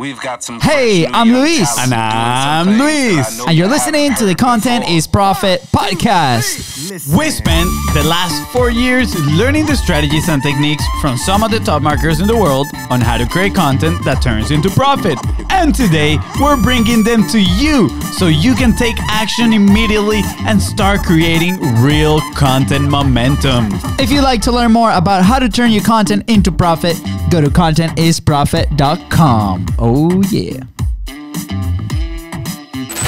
We've got some. Hey, I'm Luis. And I'm Luis. And you're listening to the Content is Profit podcast. We spent the last 4 years learning the strategies and techniques from some of the top marketers in the world on how to create content that turns into profit. And today, we're bringing them to you so you can take action immediately and start creating real content momentum. If you'd like to learn more about how to turn your content into profit, go to contentisprofit.com. Oh, yeah.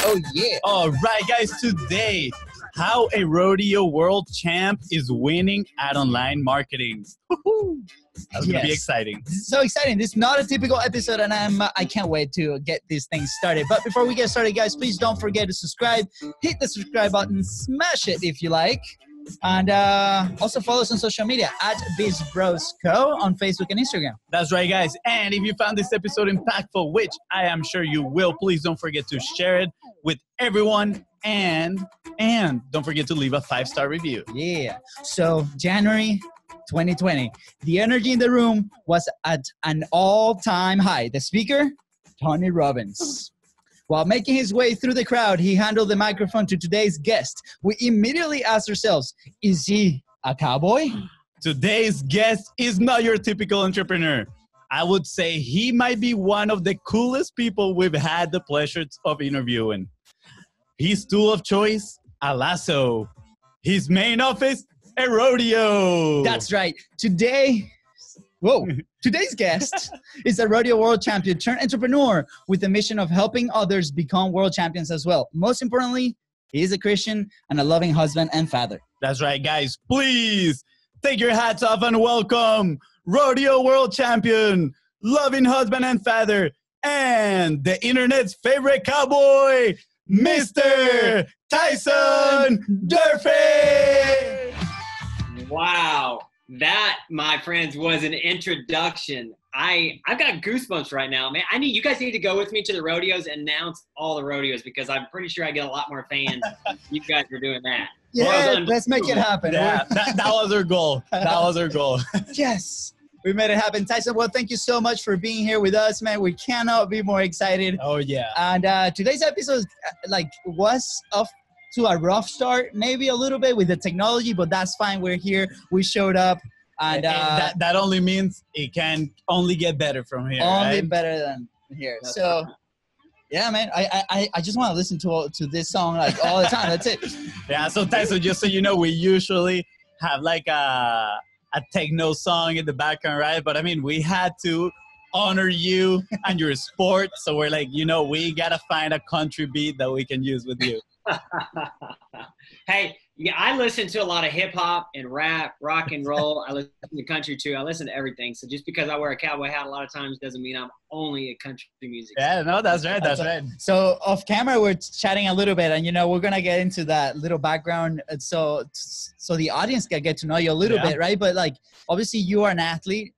Oh, yeah. All right, guys, today, how a rodeo world champ is winning at online marketing. That's going to be exciting. This is so exciting. This is not a typical episode, and I can't wait to get this thing started. But before we get started, guys, please don't forget to subscribe. Hit the subscribe button. Smash it if you like. And also follow us on social media at BizBrosCo on Facebook and Instagram. That's right, guys. And if you found this episode impactful, which I am sure you will, please don't forget to share it with everyone. And don't forget to leave a 5-star review. Yeah. So January 2020, the energy in the room was at an all-time high. The speaker, Tony Robbins. While making his way through the crowd, he handled the microphone to today's guest. We immediately asked ourselves, is he a cowboy? Today's guest is not your typical entrepreneur. I would say he might be one of the coolest people we've had the pleasure of interviewing. His tool of choice, a lasso. His main office, a rodeo. That's right. Today's guest is a rodeo world champion turned entrepreneur with the mission of helping others become world champions as well. Most importantly, he is a Christian and a loving husband and father. That's right, guys. Please take your hats off and welcome rodeo world champion, loving husband and father, and the internet's favorite cowboy, Mr. Tyson Durfey. Wow. That, my friends, was an introduction. I've got goosebumps right now, man. You guys need to go with me to the rodeos and announce all the rodeos because I'm pretty sure I get a lot more fans. You guys are doing that. Yeah, let's make it happen. Yeah, that was our goal. That was our goal. Yes, we made it happen. Tyson, well, thank you so much for being here with us, man. We cannot be more excited. Oh, yeah. And today's episode, was off to a rough start, maybe a little bit with the technology, but that's fine. We're here. We showed up. And that only means it can only get better from here. Only right? better than here. That's so, yeah, man, I just want to listen to this song like all the time. That's it. Yeah, so Tyson, just so you know, we usually have like a techno song in the background, right? But I mean, we had to honor you and your sport. So we're like, we got to find a country beat that we can use with you. Hey, yeah, I listen to a lot of hip hop and rap, rock and roll. I listen to country too. I listen to everything. So just because I wear a cowboy hat a lot of times doesn't mean I'm only a country music. Yeah, no, that's right. That's right. So off camera, we're chatting a little bit, and we're gonna get into that little background, so the audience can get to know you a little bit, right? But obviously, you are an athlete.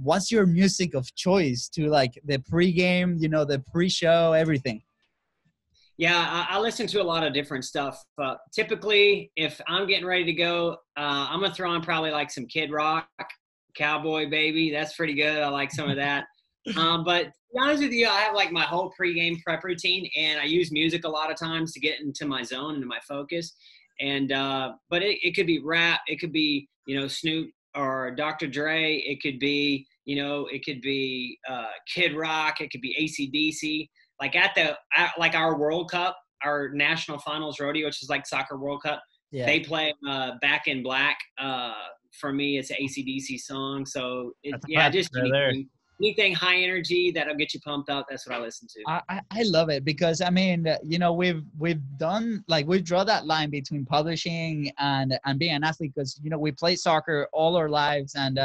What's your music of choice to the pregame, the pre-show, everything? Yeah, I listen to a lot of different stuff. Typically, if I'm getting ready to go, I'm going to throw on probably some Kid Rock, Cowboy Baby. That's pretty good. I like some of that. But to be honest with you, I have my whole pregame prep routine, and I use music a lot of times to get into my zone, into my focus. And but it could be rap. It could be, Snoop or Dr. Dre. It could be, Kid Rock. It could be AC/DC. At our World Cup, our national finals rodeo, which is soccer World Cup, they play Back in Black. For me, it's an AC/DC song. So just anything high energy that'll get you pumped up. That's what I listen to. I love it because we've done we've drawn that line between publishing and being an athlete because we played soccer all our lives and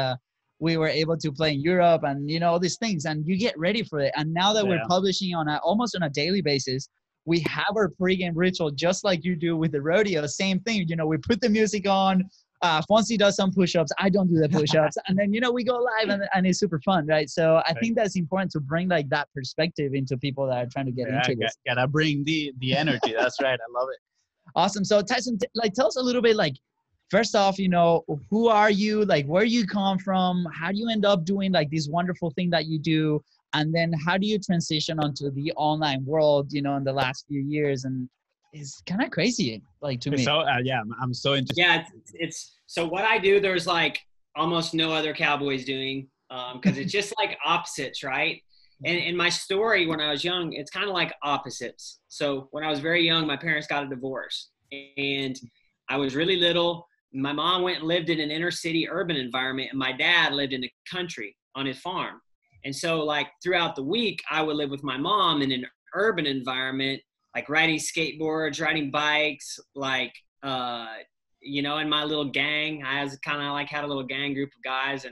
we were able to play in Europe and, all these things, and you get ready for it. And now that we're publishing almost on a daily basis, we have our pregame ritual, just like you do with the rodeo. Same thing. We put the music on. Fonzie does some push-ups. I don't do the push-ups. And then, we go live and it's super fun, right? So I think that's important to bring that perspective into people that are trying to get into this. Gotta bring the energy. That's right. I love it. Awesome. So Tyson, tell us a little bit, first off, who are you? Where you come from? How do you end up doing this wonderful thing that you do? And then how do you transition onto the online world, you know, in the last few years? And it's kind of crazy, like, to me. So yeah, I'm so interested. Yeah, it's so what I do, there's like almost no other cowboys doing, because it's just like opposites, right? And in my story, when I was young, it's kind of like opposites. So when I was very young, my parents got a divorce, and I was really little. My mom went and lived in an inner city urban environment, and my dad lived in the country on his farm. And so, like, throughout the week, I would live with my mom in an urban environment, like riding skateboards, riding bikes, like, you know, in my little gang. I was kind of like had a little gang group of guys.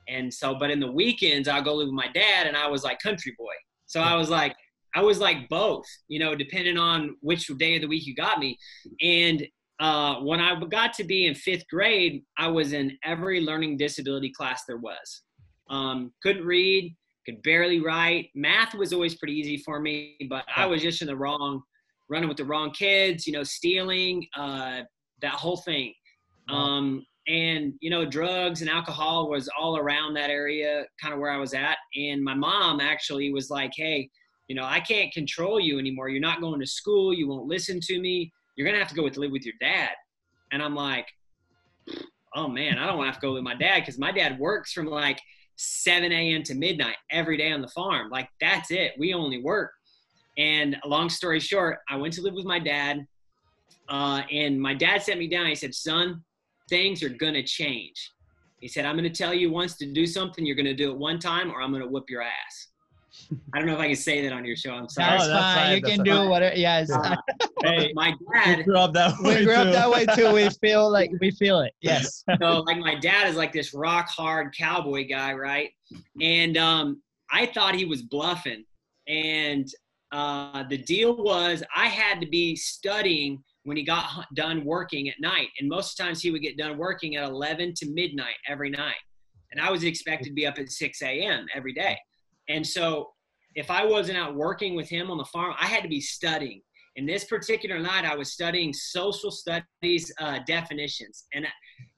And so, but in the weekends, I'll go live with my dad, and I was like country boy. So I was like both, you know, depending on which day of the week you got me. And when I got to be in 5th grade, I was in every learning disability class there was. Couldn't read, could barely write. Math was always pretty easy for me, but I was just running with the wrong kids, you know, stealing, that whole thing. And, you know, drugs and alcohol was all around that area, kind of where I was at. And my mom actually was like, hey, you know, I can't control you anymore. You're not going to school. You won't listen to me. You're going to have to go live with your dad. And I'm like, oh man, I don't want to have to go with my dad, because my dad works from like 7 a.m. to midnight every day on the farm. Like, that's it. We only work. And long story short, I went to live with my dad. And my dad sat me down. He said, son, things are going to change. He said, I'm going to tell you once to do something, you're going to do it one time, or I'm going to whoop your ass. I don't know if I can say that on your show. I'm sorry. That's fine. You can do whatever. Yeah. Hey, my dad. We grew up that way too. We feel it. Yes. So like my dad is like this rock hard cowboy guy, right? And I thought he was bluffing. And the deal was I had to be studying when he got done working at night. And most times he would get done working at 11 to midnight every night. And I was expected to be up at 6 a.m. every day. And so if I wasn't out working with him on the farm, I had to be studying. And this particular night, I was studying social studies definitions. And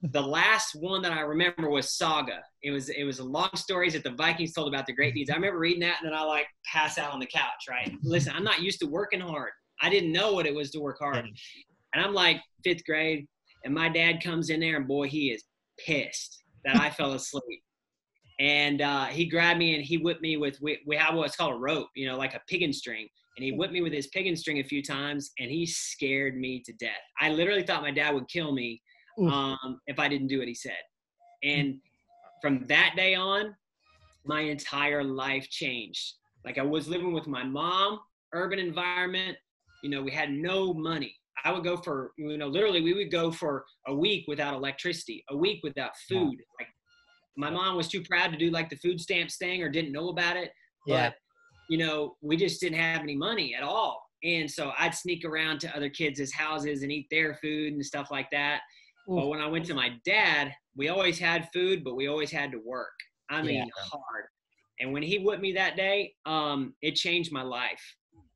the last one that I remember was saga. It was long stories that the Vikings told about the great deeds. I remember reading that, and then I like pass out on the couch, right? Listen, I'm not used to working hard. I didn't know what it was to work hard. And I'm like 5th grade, and my dad comes in there, and boy, he is pissed that I fell asleep. And he grabbed me and he whipped me with, we have what's called a rope, you know, like a piggin string. And he whipped me with his piggin string a few times, and he scared me to death. I literally thought my dad would kill me if I didn't do what he said. And from that day on, my entire life changed. Like, I was living with my mom, urban environment. You know, we had no money. I would go for, you know, literally we would go for a week without electricity, a week without food. Like, my mom was too proud to do like the food stamps thing or didn't know about it. But, you know, we just didn't have any money at all. And so I'd sneak around to other kids' houses and eat their food and stuff like that. But when I went to my dad, we always had food, but we always had to work. I mean, hard. And when he whipped me that day, it changed my life.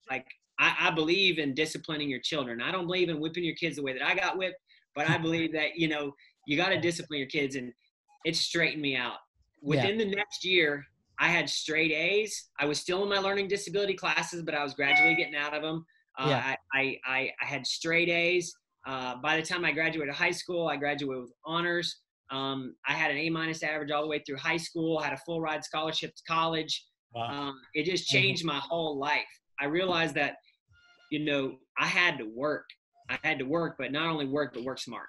Like, I believe in disciplining your children. I don't believe in whipping your kids the way that I got whipped, but I believe that, you know, you got to discipline your kids. And it straightened me out. Within the next year, I had straight A's. I was still in my learning disability classes, but I was gradually getting out of them. I had straight A's. By the time I graduated high school, I graduated with honors. I had an A- average all the way through high school. I had a full ride scholarship to college. Wow. It just changed my whole life. I realized that, you know, I had to work. But not only work, but work smart.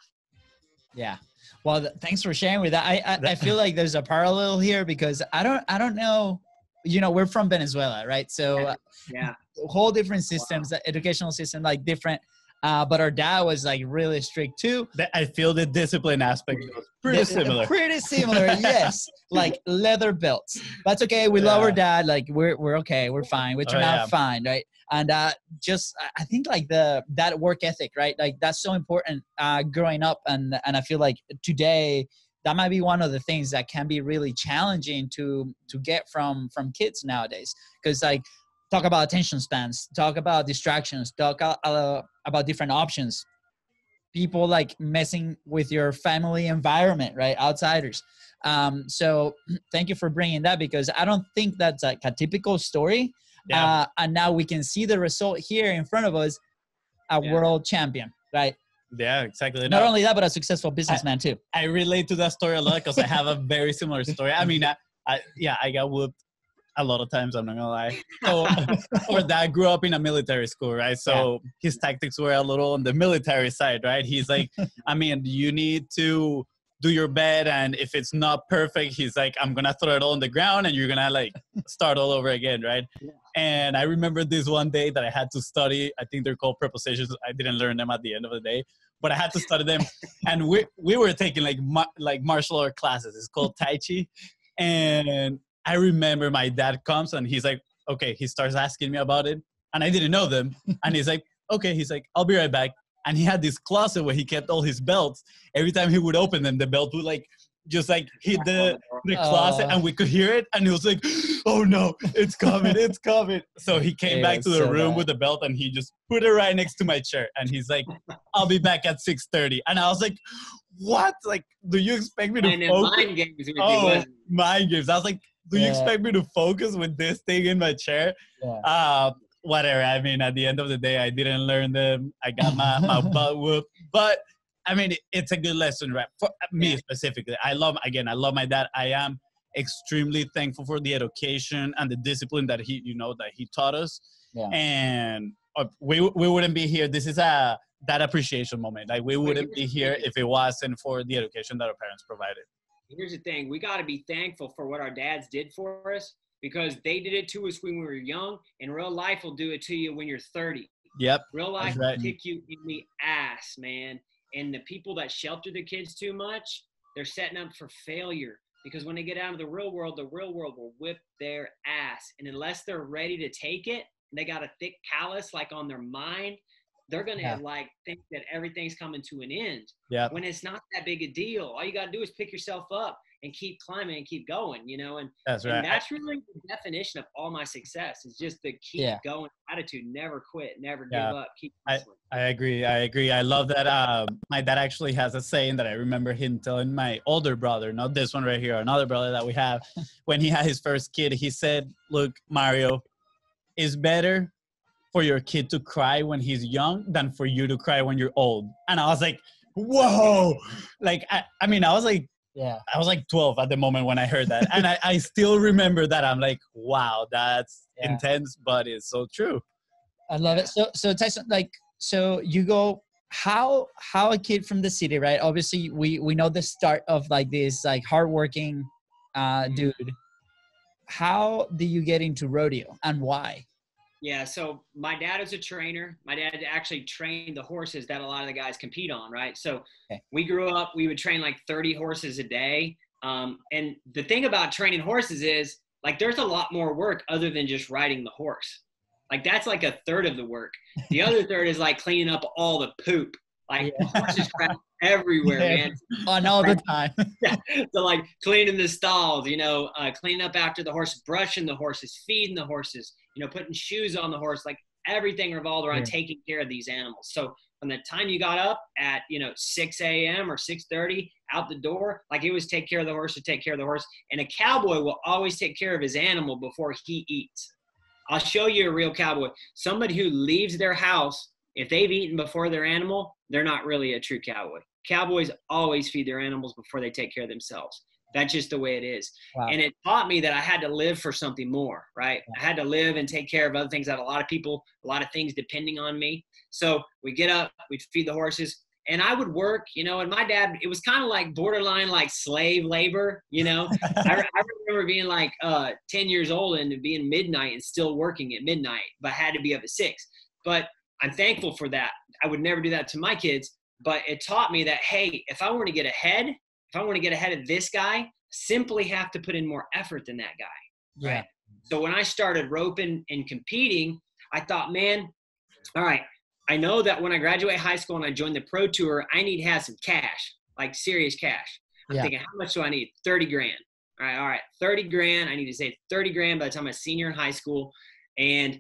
Yeah. Well, thanks for sharing with that. I feel like there's a parallel here, because I don't know, you know, we're from Venezuela, right? So whole different systems, educational system, like different, but our dad was like really strict too. I feel the discipline aspect was pretty similar. Pretty similar, yes. Like leather belts. That's okay. We love our dad. Like we're okay. We're fine. We turn out fine, right? And just I think like that work ethic, right? Like that's so important growing up, and I feel like today that might be one of the things that can be really challenging to get from kids nowadays, because like talk about attention spans, talk about distractions, talk about different options. people like messing with your family environment, right? Outsiders. So thank you for bringing that, because I don't think that's like a typical story. Yeah. And now we can see the result here in front of us, a world champion, right? Yeah, exactly. Not only that, but a successful businessman too. I relate to that story a lot because I have a very similar story. I mean, I got whooped a lot of times, I'm not gonna lie. So our dad grew up in a military school, right? So his tactics were a little on the military side, right? He's like, I mean, you need to do your bed, and if it's not perfect, he's like, I'm gonna throw it all on the ground and you're gonna like start all over again, right? And I remember this one day that I had to study, I think they're called prepositions. I didn't learn them at the end of the day, but I had to study them. And we were taking like martial art classes. It's called Tai Chi. And I remember my dad comes and he's like, okay, he starts asking me about it. And I didn't know them. And he's like, okay, he's like, I'll be right back. And he had this closet where he kept all his belts. Every time he would open them, the belt would like just like hit the closet, and we could hear it. And he was like, oh no, it's coming, it's coming. So he came back to the room with the belt and he just put it right next to my chair. And he's like, I'll be back at 6:30. And I was like, what? Like, do you expect me to focus? Mind games with you, mind games. I was like, do you expect me to focus with this thing in my chair? Whatever. I mean, at the end of the day, I didn't learn them. I got my butt whooped. But I mean, it's a good lesson, right? For me specifically. I love my dad. I am extremely thankful for the education and the discipline that he taught us. Yeah. And we wouldn't be here. This is that appreciation moment. Like, we wouldn't be here if it wasn't for the education that our parents provided. Here's the thing. We got to be thankful for what our dads did for us, because they did it to us when we were young, and real life will do it to you when you're 30. Yep. Real life will kick you in the ass, man. And the people that shelter the kids too much, they're setting up for failure, because when they get out of the real world will whip their ass. And unless they're ready to take it, and they got a thick callus like on their mind, they're going to like think that everything's coming to an end. Yeah. When it's not that big a deal. All you got to do is pick yourself up and keep climbing and keep going, and that's right. And that's really the definition of all my success, is just the keep going attitude, never quit, never give up, keep hustling. I agree. I love that. My dad actually has a saying that I remember him telling my older brother, not this one right here, another brother that we have, when he had his first kid. He said, look, Mario, it's better for your kid to cry when he's young than for you to cry when you're old. And I was like, whoa. Like, I mean, I was like 12 at the moment when I heard that. And I still remember that. I'm like, wow, that's intense, but it's so true. I love it. So Tyson, like, so you go, how a kid from the city, right? Obviously we know the start of like this, like hardworking dude. How do you get into rodeo, and why? Yeah, so my dad is a trainer. My dad actually trained the horses that a lot of the guys compete on, right? So we grew up, we would train like 30 horses a day. And the thing about training horses is, like, there's a lot more work other than just riding the horse. Like, that's like a third of the work. The other third is like cleaning up all the poop. Like, horses crap everywhere, man. On all the time. So like cleaning the stalls, cleaning up after the horse, brushing the horses, feeding the horses, putting shoes on the horse, like everything revolved around taking care of these animals. So from the time you got up at, 6 a.m. or 6:30 out the door, like, it was take care of the horse to take care of the horse. And a cowboy will always take care of his animal before he eats. I'll show you a real cowboy. Somebody who leaves their house, if they've eaten before their animal, they're not really a true cowboy. Cowboys always feed their animals before they take care of themselves. That's just the way it is. Wow. And it taught me that I had to live for something more, right? I had to live and take care of other things that a lot of things depending on me. So we get up, we'd feed the horses, and I would work, and my dad, it was kind of like borderline like slave labor, I remember being like 10 years old and being midnight and still working at midnight, but had to be up at 6. But I'm thankful for that. I would never do that to my kids, but it taught me that, hey, if I want to get ahead of this guy, simply have to put in more effort than that guy. Right. So when I started roping and competing, I thought, man, all right, I know that when I graduate high school and I join the pro tour, I need to have some cash, like serious cash. I'm thinking, how much do I need? 30 grand. All right, 30 grand. I need to save 30 grand by the time I'm a senior in high school. And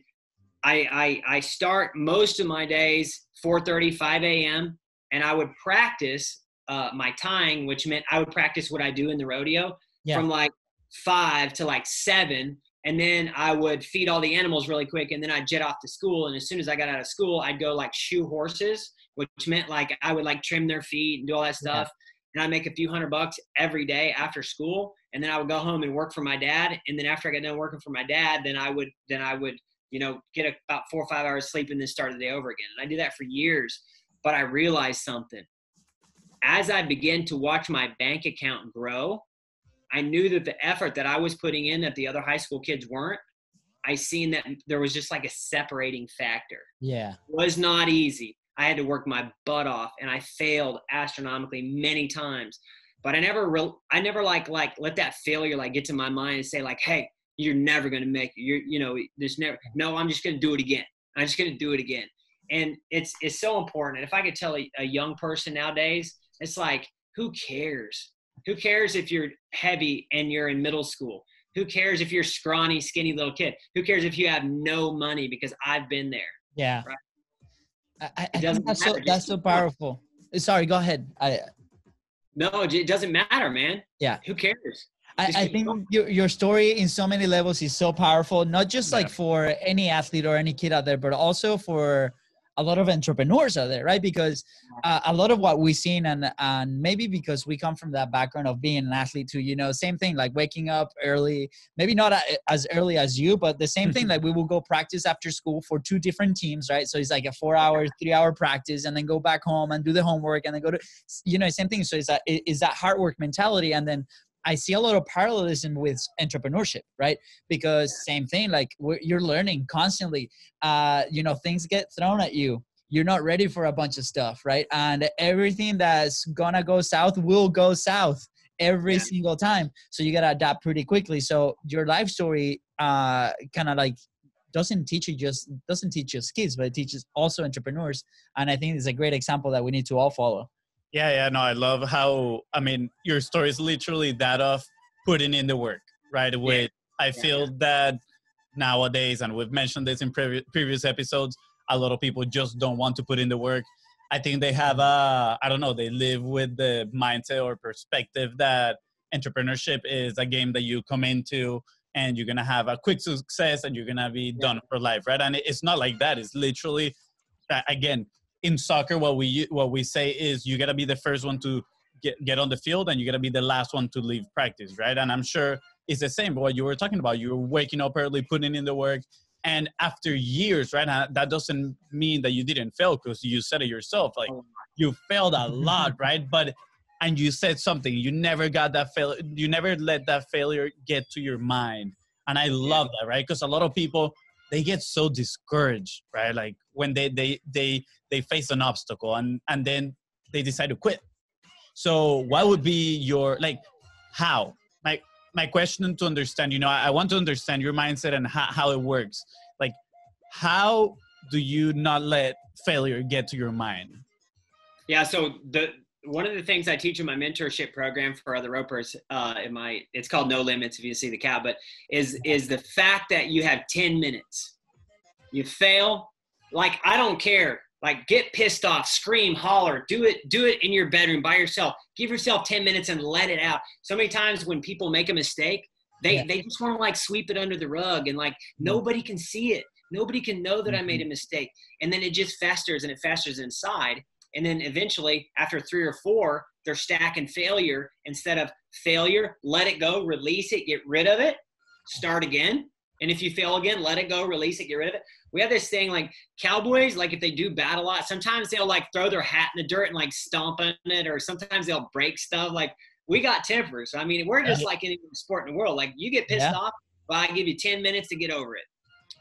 I start most of my days 4:30, 5 a.m. and I would practice my tying, which meant I would practice what I do in the rodeo from like 5 to like 7. And then I would feed all the animals really quick. And then I'd jet off to school. And as soon as I got out of school, I'd go like shoe horses, which meant like I would like trim their feet and do all that stuff. And I'd make a few $100 every day after school. And then I would go home and work for my dad. And then after I got done working for my dad, then I would, you know, get about 4 or 5 hours sleep and then start the day over again. And I did that for years. But I realized something. As I began to watch my bank account grow, I knew that the effort that I was putting in that the other high school kids weren't, I seen that there was just like a separating factor. Yeah. It was not easy. I had to work my butt off, and I failed astronomically many times. But I never like let that failure like get to my mind and say like, hey, you're never going to make it. No, I'm just going to do it again. I'm just going to do it again. And it's so important. And if I could tell a young person nowadays, it's like, who cares? Who cares if you're heavy and you're in middle school? Who cares if you're scrawny, skinny little kid? Who cares if you have no money? Because I've been there. Yeah. Right? I think that's so powerful. Sorry, go ahead. No, it doesn't matter, man. Yeah. Who cares? I think your story in so many levels is so powerful, not just like for any athlete or any kid out there, but also for a lot of entrepreneurs out there, right? Because a lot of what we've seen, and maybe because we come from that background of being an athlete too, you know, same thing, like waking up early, maybe not as early as you, but the same thing, like we will go practice after school for 2 different teams, right? So it's like a 4-hour, 3-hour practice, and then go back home and do the homework, and then go to, you know, same thing. So it's that hard work mentality. And then I see a lot of parallelism with entrepreneurship, right? Because same thing, like you're learning constantly. You know, things get thrown at you. You're not ready for a bunch of stuff, right? And everything that's gonna go south will go south every single time. So you gotta adapt pretty quickly. So your life story kind of like doesn't teach just kids, but it teaches also entrepreneurs. And I think it's a great example that we need to all follow. Yeah, no, I love how, I mean, your story is literally that of putting in the work, right? I feel that nowadays, and we've mentioned this in previous episodes, a lot of people just don't want to put in the work. I think they have they live with the mindset or perspective that entrepreneurship is a game that you come into and you're going to have a quick success and you're going to be done for life, right? And it's not like that. It's literally, again, in soccer, what we say is you got to be the first one to get on the field, and you got to be the last one to leave practice, right? And I'm sure it's the same. But what you were talking about, you were waking up early, putting in the work, and after years, right? That doesn't mean that you didn't fail, because you said it yourself, like you failed a lot, right? And you said something. You never got that failure. You never let that failure get to your mind, and I love that, right? Because a lot of people, they get so discouraged, right? Like when they face an obstacle and then they decide to quit. So what would be your, like, how? My question to understand, you know, I want to understand your mindset and how it works. Like, how do you not let failure get to your mind? Yeah. So one of the things I teach in my mentorship program for other ropers, it's called No Limits if you see the cow, but is the fact that you have 10 minutes. You fail, like, I don't care. Like, get pissed off, scream, holler, do it in your bedroom by yourself. Give yourself 10 minutes and let it out. So many times when people make a mistake, they just want to like sweep it under the rug, and like nobody can see it. Nobody can know that I made a mistake. And then it just festers, and it festers inside. And then eventually, after 3 or 4, they're stacking failure instead of failure. Let it go, release it, get rid of it, start again. And if you fail again, let it go, release it, get rid of it. We have this thing like cowboys, like if they do bad a lot, sometimes they'll like throw their hat in the dirt and like stomp on it, or sometimes they'll break stuff. Like, we got tempers. I mean, we're just like any sport in the world. Like, you get pissed off, well, I give you 10 minutes to get over it.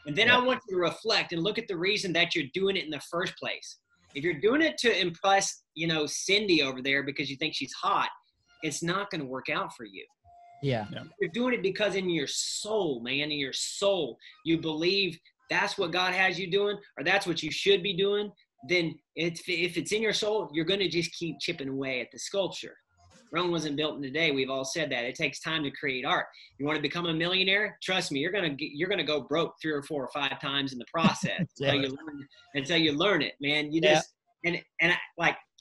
And then I want you to reflect and look at the reason that you're doing it in the first place. If you're doing it to impress, you know, Cindy over there because you think she's hot, it's not going to work out for you. Yeah. You're doing it because in your soul, man, in your soul, you believe that's what God has you doing, or that's what you should be doing. Then if it's in your soul, you're going to just keep chipping away at the sculpture. Rome wasn't built in a day. We've all said that. It takes time to create art. You want to become a millionaire? Trust me, you're gonna go broke 3 or 4 or 5 times in the process until you learn it, man. You just and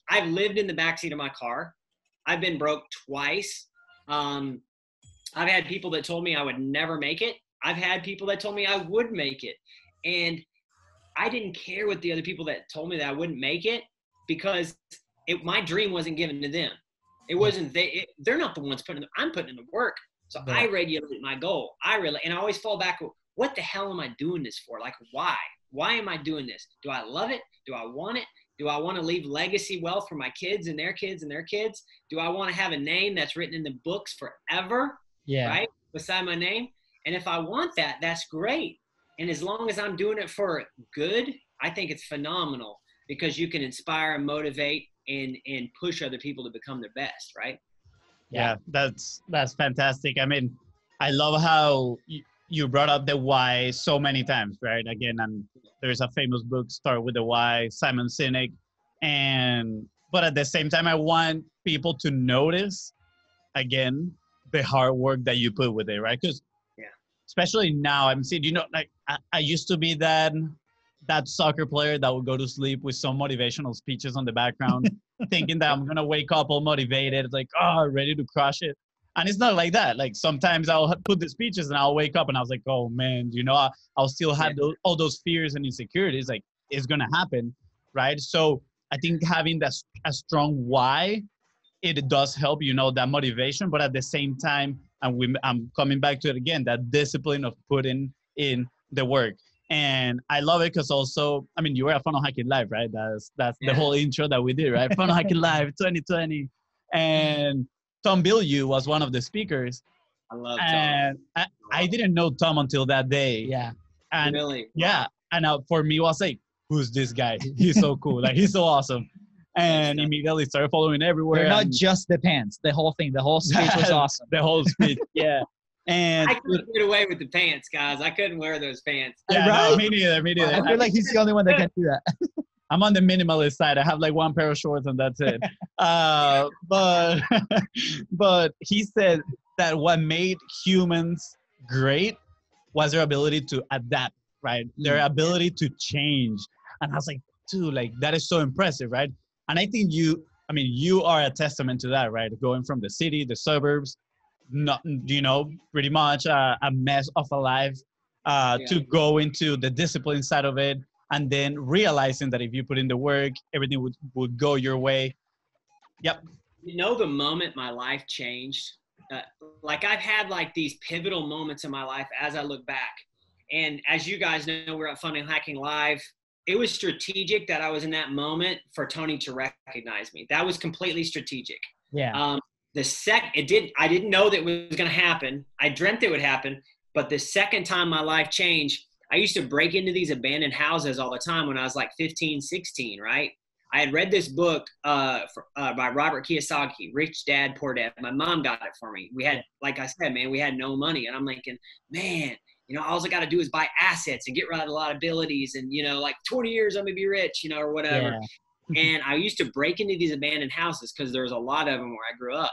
I've lived in the backseat of my car. I've been broke twice. I've had people that told me I would never make it. I've had people that told me I would make it. And I didn't care what the other people that told me that I wouldn't make it, because my dream wasn't given to them. It wasn't they're not the ones I'm putting in the work. So Yeah. I regulate my goal. And I always fall back, what the hell am I doing this for? Like, why? Why am I doing this? Do I love it? Do I want it? Do I want to leave legacy wealth for my kids and their kids and their kids? Do I want to have a name that's written in the books forever? Yeah. Right? Beside my name. And if I want that, that's great. And as long as I'm doing it for good, I think it's phenomenal, because you can inspire and motivate and push other people to become their best, right? Yeah, that's fantastic. I mean, I love how you brought up the why so many times, right? Again, and there's a famous book, Start with the Why, Simon Sinek. But at the same time, I want people to notice, again, the hard work that you put with it, right? Because especially now, I'm seeing, like I used to be that soccer player that would go to sleep with some motivational speeches on the background, thinking that I'm going to wake up all motivated, like, ready to crush it. And it's not like that. Like, sometimes I'll put the speeches and I'll wake up and I was like, oh man, I'll still have all those fears and insecurities. Like, it's going to happen, right? So I think having a strong why, it does help, that motivation, but at the same time, I'm coming back to it again, that discipline of putting in the work. And I love it because also, I mean, you were at Funnel Hacking Live, right? That's the whole intro that we did, right? Funnel Hacking Live 2020. And Tom Bilyeu was one of the speakers. I love Tom. And I didn't know Tom until that day. Yeah. And really? Yeah. And for me, it was like, who's this guy? He's so cool. Like, he's so awesome. And immediately started following everywhere. They're not just the pants, the whole thing. The whole speech was awesome. The whole speech, yeah. And I couldn't get away with the pants, guys. I couldn't wear those pants. Yeah, right? no, me neither. I feel like he's the only one that can do that. I'm on the minimalist side. I have like one pair of shorts and that's it. But he said that what made humans great was their ability to adapt, right? Their ability to change. And I was like, dude, like that is so impressive, right? And I think you are a testament to that, right? Going from the city, the suburbs, not, pretty much a mess of a life, to go into the discipline side of it, and then realizing that if you put in the work, everything would go your way. Yep. The moment my life changed, like I've had like these pivotal moments in my life as I look back. And as you guys know, we're at Funnel Hacking Live. It was strategic that I was in that moment for Tony to recognize me. That was completely strategic. Yeah. I didn't know that it was going to happen. I dreamt it would happen. But the second time my life changed, I used to break into these abandoned houses all the time when I was like 15, 16, right? I had read this book by Robert Kiyosaki, Rich Dad, Poor Dad. My mom got it for me. We had, like I said, man, we had no money. And I'm thinking, man, all I got to do is buy assets and get rid of a lot of abilities. And, like 20 years, I'm going to be rich, or whatever. Yeah. And I used to break into these abandoned houses because there was a lot of them where I grew up.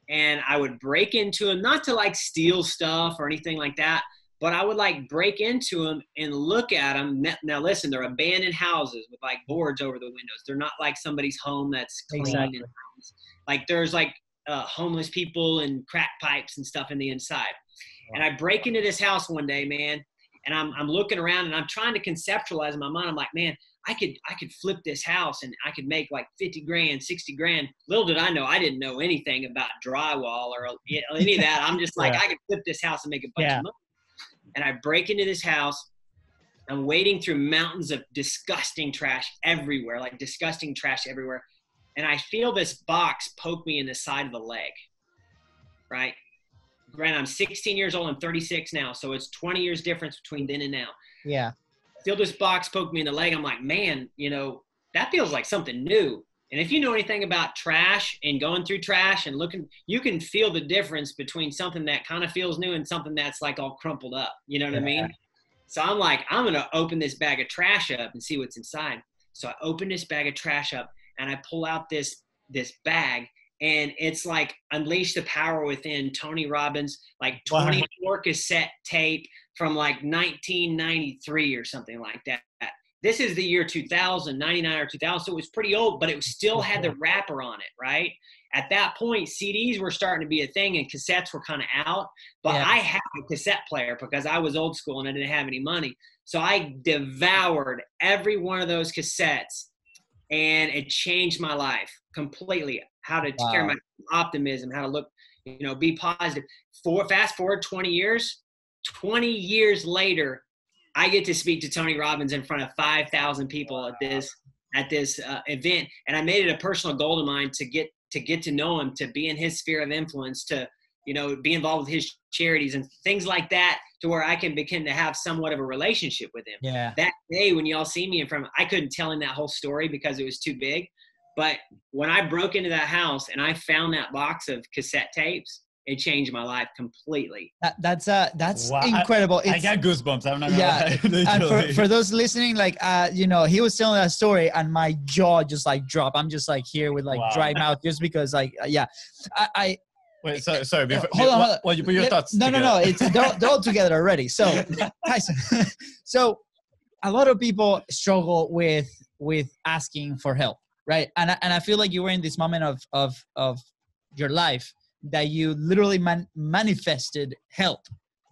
And I would break into them, not to like steal stuff or anything like that, but I would like break into them and look at them. Now listen, they're abandoned houses with like boards over the windows. They're not like somebody's home that's clean. Exactly. And like there's like homeless people and crack pipes and stuff in the inside. And I break into this house one day, man, and I'm looking around and I'm trying to conceptualize in my mind. I'm like, man, I could flip this house and I could make like 50 grand, 60 grand. Little did I know, I didn't know anything about drywall or any of that. I'm just like, I could flip this house and make a bunch of money. And I break into this house. I'm wading through mountains of disgusting trash everywhere, And I feel this box poke me in the side of the leg, right? Granted, I'm 16 years old. I'm 36 now. So it's 20 years difference between then and now. Yeah. I feel this box poke me in the leg. I'm like, man, that feels like something new. And if you know anything about trash and going through trash and looking, you can feel the difference between something that kind of feels new and something that's like all crumpled up. You know what I mean? So I'm like, I'm going to open this bag of trash up and see what's inside. So I open this bag of trash up and I pull out this bag. And it's like Unleash the Power Within, Tony Robbins, like 24 cassette tape from like 1993 or something like that. this is the year 2000, 99 or 2000. So it was pretty old, but it still had the wrapper on it, right? At that point, CDs were starting to be a thing and cassettes were kind of out. But I had a cassette player because I was old school and I didn't have any money. So I devoured every one of those cassettes, and it changed my life completely. How to take care of my optimism, how to look, be positive. Fast forward 20 years later, I get to speak to Tony Robbins in front of 5,000 people at this event. And I made it a personal goal of mine to get to know him, to be in his sphere of influence, to, be involved with his charities and things like that, to where I can begin to have somewhat of a relationship with him. Yeah. That day when y'all see me in front of, I couldn't tell him that whole story because it was too big. But when I broke into that house and I found that box of cassette tapes, it changed my life completely. That's incredible. I got goosebumps. I'm not gonna lie. And for those listening, he was telling that story and my jaw just dropped. I'm just here with dry mouth just because Wait, sorry. Hold on. Well, you put your thoughts. No. It's they're all together already. So Tyson, so a lot of people struggle with asking for help, right? And I feel like you were in this moment of your life that you literally manifested help,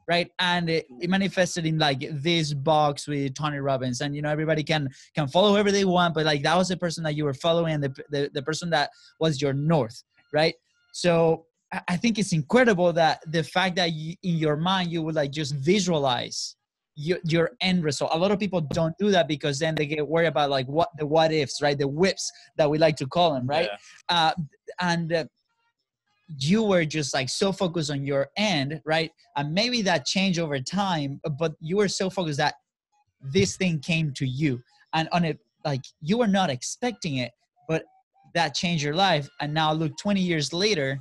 right? And it manifested in this box with Tony Robbins, and everybody can follow whoever they want, but that was the person that you were following, and the person that was your north, right? So I think it's incredible that the fact that in your mind you would just visualize your end result. A lot of people don't do that because then they get worried about what ifs, right? The whips that we like to call them, right? Yeah. You were just so focused on your end, right? And maybe that changed over time, but you were so focused that this thing came to you, and on it, you were not expecting it, but that changed your life. And now look, 20 years later,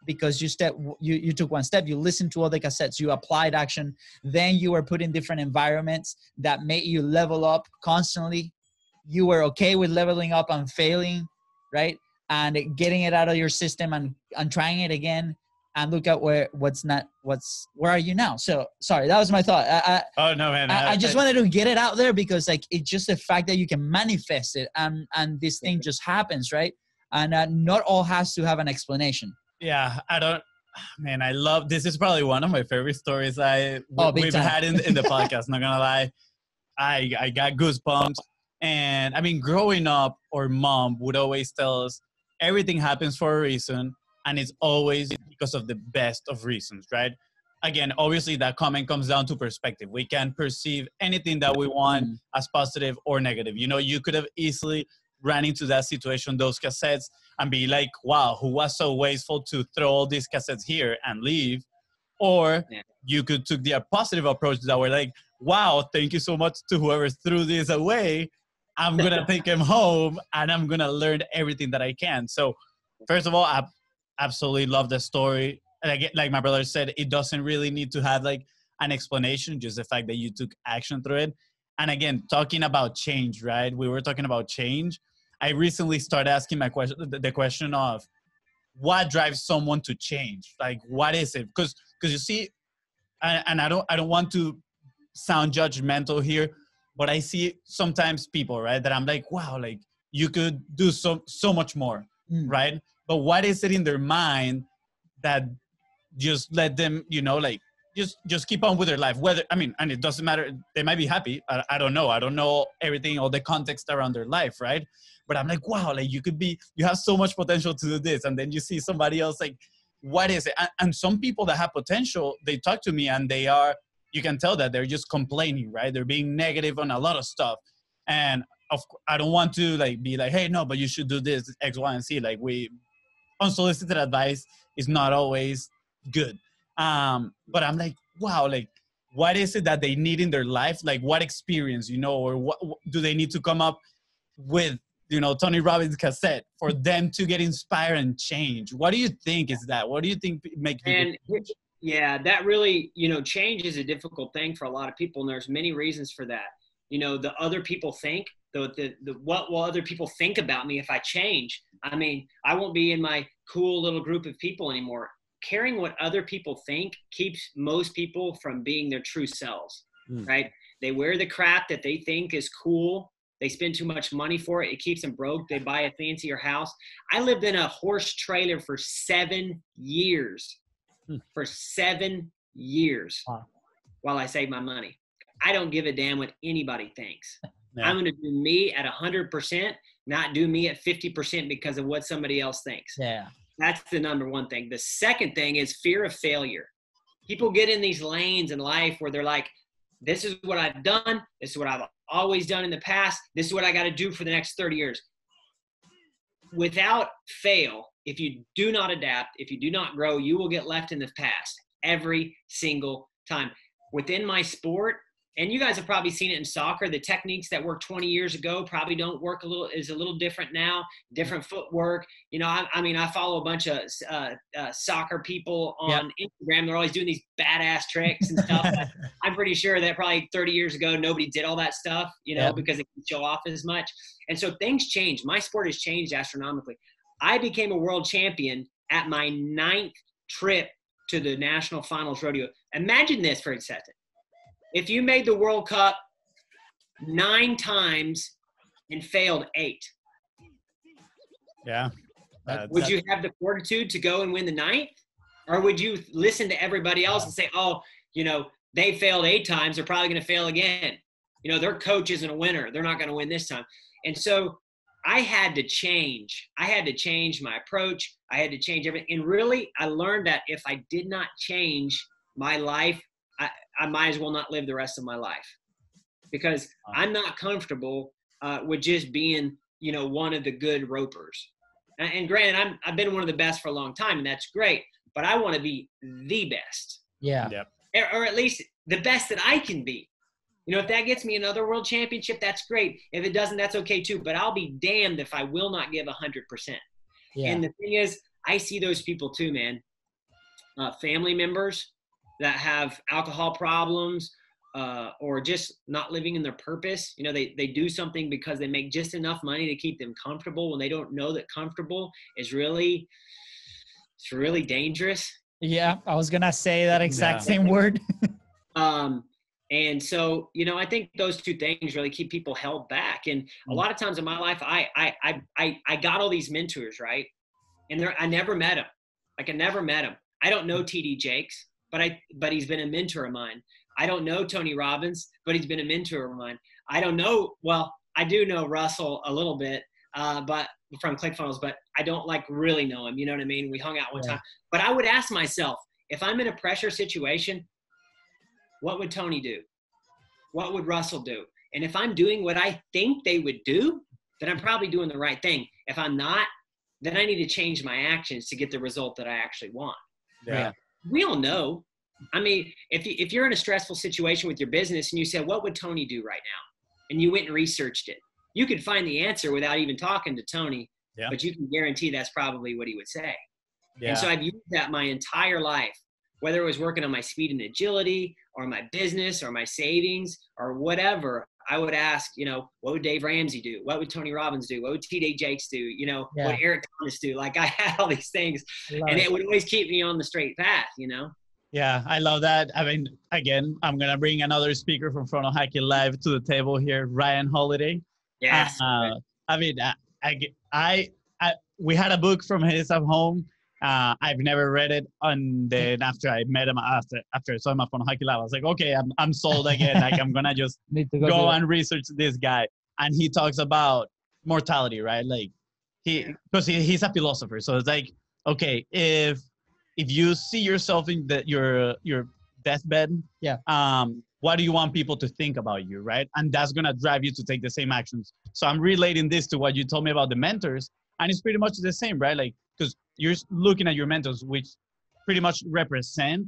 because you took one step, you listened to all the cassettes, you applied action, then you were put in different environments that made you level up constantly. You were okay with leveling up and failing, right? And getting it out of your system and trying it again, and look at where are you now? So sorry, that was my thought. Oh no, man! I just wanted to get it out there because it's just the fact that you can manifest it, and this thing just happens, right? And not all has to have an explanation. Yeah, I love this. Is probably one of my favorite stories we've had in the podcast. Not gonna lie, I got goosebumps. And I mean, growing up, our mom would always tell us everything happens for a reason, and it's always because of the best of reasons, right? Again, obviously that comment comes down to perspective. We can perceive anything that we want as positive or negative. You could have easily ran into that situation, those cassettes, and be like, wow, who was so wasteful to throw all these cassettes here and leave? Or you could took the positive approach that were like, wow, thank you so much to whoever threw this away. I'm going to take him home and I'm going to learn everything that I can. So first of all, I absolutely love the story. And like my brother said, it doesn't really need to have an explanation, just the fact that you took action through it. And again, talking about change, right? We were talking about change. I recently started asking the question of what drives someone to change? What is it? Because you see, and I don't want to sound judgmental here, but I see sometimes people, right, that I'm like, wow, you could do so much more, right? But what is it in their mind that just let them, just keep on with their life? And it doesn't matter. They might be happy. I don't know. I don't know everything, all the context around their life, right? But I'm like, wow, you have so much potential to do this. And then you see somebody else, what is it? And some people that have potential, they talk to me and you can tell that they're just complaining, right? They're being negative on a lot of stuff. And I don't want to be like, hey, no, but you should do this, X, Y, and Z. Unsolicited advice is not always good. But I'm like, wow, what is it that they need in their life? What experience, or what do they need to come up with, Tony Robbins cassette for them to get inspired and change? What do you think is that? What do you think make people change? Yeah, that really, change is a difficult thing for a lot of people. And there's many reasons for that. The other people think, what will other people think about me if I change? I mean, I won't be in my cool little group of people anymore. Caring what other people think keeps most people from being their true selves, right? They wear the crap that they think is cool. They spend too much money for it. It keeps them broke. They buy a fancier house. I lived in a horse trailer for 7 years. For 7 years. Wow. While I saved my money. I don't give a damn what anybody thinks. Yeah. I'm going to do me at 100%, not do me at 50% because of what somebody else thinks. Yeah. That's the number one thing. The second thing is fear of failure. People get in these lanes in life where they're like, this is what I've done. This is what I've always done in the past. This is what I got to do for the next 30 years. Without fail, if you do not adapt, if you do not grow, you will get left in the past every single time. Within my sport, and you guys have probably seen it in soccer, the techniques that worked 20 years ago probably don't work is a little different now, different footwork. You know, I mean, I follow a bunch of soccer people on Instagram. They're always doing these badass tricks and stuff. I'm pretty sure that probably 30 years ago, nobody did all that stuff, you know, because it can show off as much. And so things change. My sport has changed astronomically. I became a world champion at my 9th trip to the national finals rodeo. Imagine this for a second. If you made the World Cup 9 times and failed 8, would you have the fortitude to go and win the 9th? Or would you listen to everybody else and say, oh, you know, they failed 8 times, they're probably going to fail again. You know, their coach isn't a winner. They're not going to win this time. And so I had to change. I had to change my approach. I had to change everything. And really, I learned that if I did not change my life, I might as well not live the rest of my life, because I'm not comfortable with just being, you know, one of the good ropers. And granted, I've been one of the best for a long time, and that's great. But I want to be the best. Yeah. Yep. Or at least the best that I can be. You know, if that gets me another world championship, that's great. If it doesn't, that's okay too. But I'll be damned if I will not give 100%. Yeah. And the thing is, I see those people too, man. Family members that have alcohol problems or just not living in their purpose. You know, they do something because they make just enough money to keep them comfortable when they don't know that comfortable is really, it's really dangerous. Yeah, I was going to say that exact same word. And so, you know, I think those two things really keep people held back. And a lot of times in my life, I got all these mentors, right? And I never met them. Like I never met them. I don't know TD Jakes, but he's been a mentor of mine. I don't know Tony Robbins, but he's been a mentor of mine. I don't know, well, I do know Russell a little bit, but from ClickFunnels, but I don't like really know him. You know what I mean? We hung out one time, but I would ask myself, if I'm in a pressure situation, what would Tony do? What would Russell do? And if I'm doing what I think they would do, then I'm probably doing the right thing. If I'm not, then I need to change my actions to get the result that I actually want. Yeah. We all know. I mean, if you're in a stressful situation with your business and you said, what would Tony do right now? And you went and researched it, you could find the answer without even talking to Tony, but you can guarantee that's probably what he would say. Yeah. And so I've used that my entire life, whether it was working on my speed and agility or my business or my savings or whatever. I would ask, you know, what would Dave Ramsey do? What would Tony Robbins do? What would TD Jakes do? You know, what would Eric Thomas do? Like I had all these things and it would always keep me on the straight path, you know? Yeah, I love that. I mean, again, I'm going to bring another speaker from Front of Hacking Live to the table here, Ryan Holiday. Yes. I mean, we had a book from his at home. I've never read it. And then after I met him, after I saw him at Front of Hacking Live, I was like, okay, I'm sold again. Like, I'm going to just go and research this guy. And he talks about mortality, right? Like, because he's a philosopher. So it's like, okay, if you see yourself in your deathbed, what do you want people to think about you, right? And that's going to drive you to take the same actions. So I'm relating this to what you told me about the mentors, and it's pretty much the same, right? Like, because you're looking at your mentors, which pretty much represent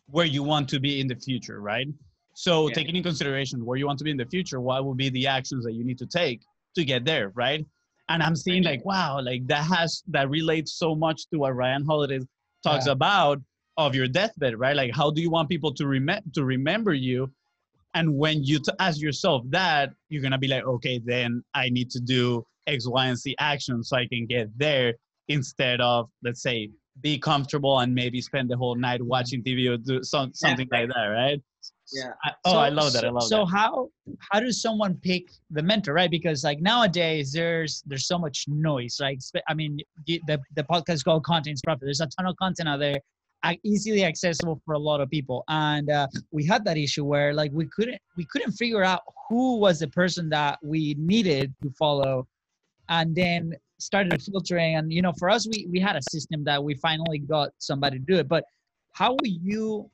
where you want to be in the future, right? So taking in consideration where you want to be in the future, what will be the actions that you need to take to get there, right? And I'm seeing like, wow, like that relates so much to what Ryan Holiday talks about of your deathbed, right? Like, how do you want people to remember you? And when you ask yourself that, you're going to be like, okay, then I need to do X, Y, and Z actions so I can get there, instead of, let's say, be comfortable and maybe spend the whole night watching TV or do something like that, right? Yeah. I love that. I love so that. how does someone pick the mentor, right? Because like nowadays there's so much noise. Like I mean, the podcast is called Content's Profit. There's a ton of content out there, easily accessible for a lot of people. And we had that issue where like we couldn't figure out who was the person that we needed to follow, and then started filtering. And you know, for us, we had a system that we finally got somebody to do it. But how did you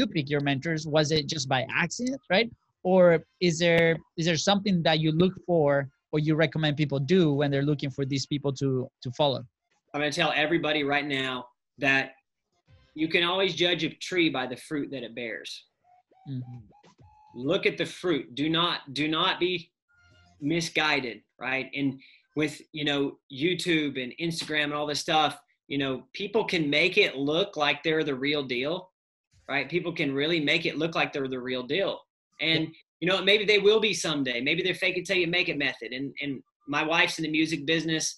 pick your mentors? Was it just by accident, right? Or is there something that you look for or you recommend people do when they're looking for these people to follow? I'm going to tell everybody right now that you can always judge a tree by the fruit that it bears. Mm-hmm. Look at the fruit. Do not be misguided, right? And with, you know, YouTube and Instagram and all this stuff, you know, people can make it look like they're the real deal, right? People can really make it look like they're the real deal. And, you know, maybe they will be someday. Maybe they're fake it till you make it method. And my wife's in the music business.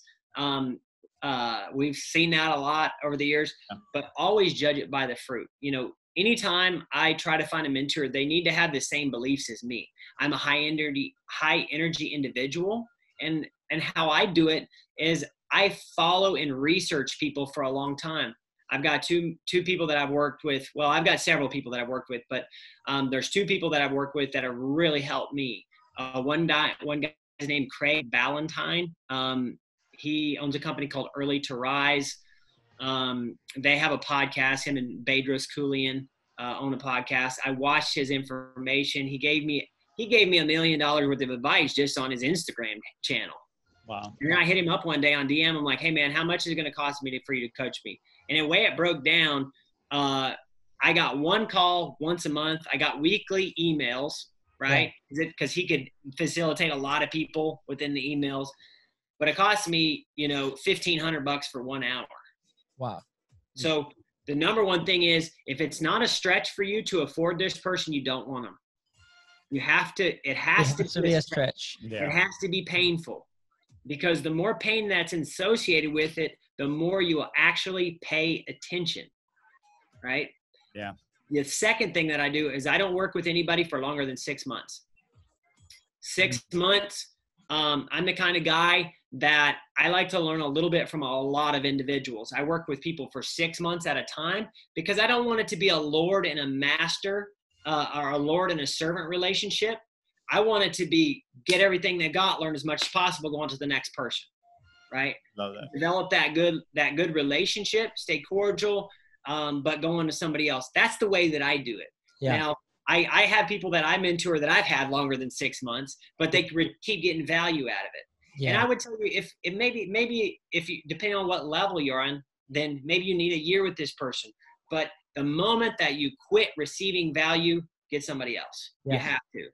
We've seen that a lot over the years, but always judge it by the fruit. You know, anytime I try to find a mentor, they need to have the same beliefs as me. I'm a high energy individual. And how I do it is I follow and research people for a long time. I've got two people that I've worked with. Well, I've got several people that I've worked with, but there's two people that I've worked with that have really helped me. One guy is named Craig Ballantyne. He owns a company called Early to Rise. They have a podcast. Him and Bedros Keuilian own a podcast. I watched his information. He gave me $1 million worth of advice just on his Instagram channel. Wow. And then I hit him up one day on DM. I'm like, hey man, how much is it going to cost me for you to coach me? And the way it broke down, I got one call once a month. I got weekly emails, right? Because he could facilitate a lot of people within the emails. But it cost me, you know, $1,500 for 1 hour. Wow. So the number one thing is, if it's not a stretch for you to afford this person, you don't want them. It has to be a stretch. Yeah. It has to be painful, because the more pain that's associated with it, the more you will actually pay attention, right? Yeah. The second thing that I do is I don't work with anybody for longer than 6 months. 6 months, I'm the kind of guy that I like to learn a little bit from a lot of individuals. I work with people for 6 months at a time, because I don't want it to be a Lord and a master or a Lord and a servant relationship. I want it to be get everything they got, learn as much as possible, go on to the next person, right? Love that. Develop that good relationship, stay cordial, but go on to somebody else. That's the way that I do it. Yeah. Now, I have people that I mentor that I've had longer than 6 months, but they keep getting value out of it. Yeah. And I would tell you, if maybe if you, depending on what level you're on, then maybe you need a year with this person. But the moment that you quit receiving value, get somebody else. Yeah. You have to.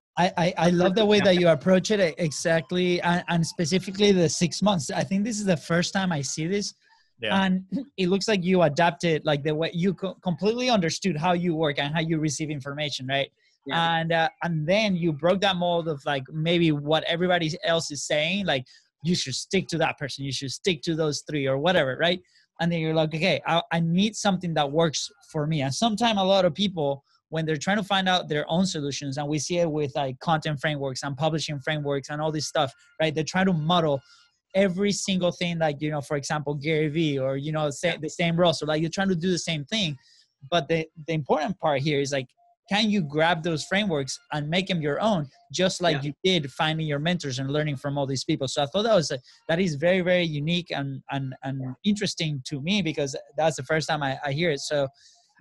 I love the way that you approach it, exactly, and specifically the 6 months. I think this is the first time I see this. Yeah. And it looks like you adapted, like the way you completely understood how you work and how you receive information, right? Yeah. And then you broke that mold of like maybe what everybody else is saying, like you should stick to that person, you should stick to those three or whatever, right? And then you're like, okay, I need something that works for me. And sometimes a lot of people, when they're trying to find out their own solutions, and we see it with like content frameworks and publishing frameworks and all this stuff, right? They're trying to model every single thing, like, you know, for example, Gary Vee, or, you know, the same Russell, like you're trying to do the same thing. But the important part here is like, can you grab those frameworks and make them your own, just like you did finding your mentors and learning from all these people? So I thought that is very, very unique and interesting to me, because that's the first time I hear it. So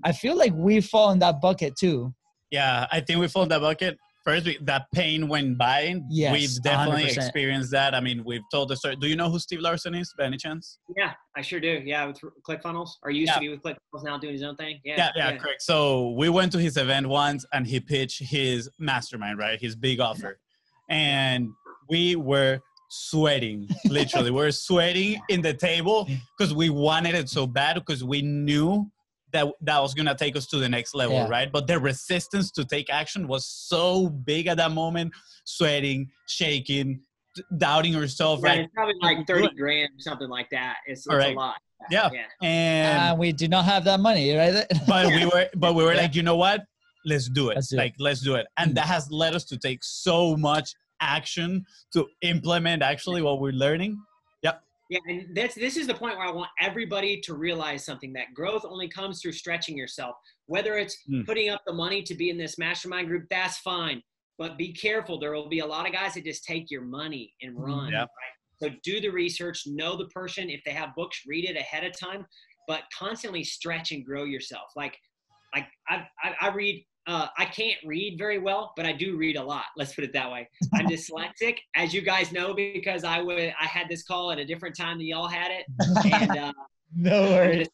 I feel like we fall in that bucket too. Yeah, I think we fall in that bucket. First, that pain when buying, yes, we've definitely 100%. experienced that. I mean, we've told the story. Do you know who Steve Larson is, by any chance? Yeah, I sure do. Yeah, with ClickFunnels. Or used to be with ClickFunnels, now doing his own thing. Yeah, correct. So we went to his event once, and he pitched his mastermind, right? His big offer. And we were sweating, literally. We were sweating in the table because we wanted it so bad, because we knew that was going to take us to the next level, right? But the resistance to take action was so big at that moment, sweating, shaking, doubting yourself, right? It's probably like 30 grand, something like that. It's a lot. Yeah. And we do not have that money, right? but we were like, you know what? let's do it. Let's do it. And that has led us to take so much action to implement actually what we're learning. Yep. Yeah, and this is the point where I want everybody to realize something, that growth only comes through stretching yourself. Whether it's putting up the money to be in this mastermind group, that's fine. But be careful. There will be a lot of guys that just take your money and run. Yep. Right? So do the research, know the person. If they have books, read it ahead of time, but constantly stretch and grow yourself. Like I read, I can't read very well, but I do read a lot. Let's put it that way. I'm dyslexic, as you guys know, because I had this call at a different time than y'all had it. And no worries.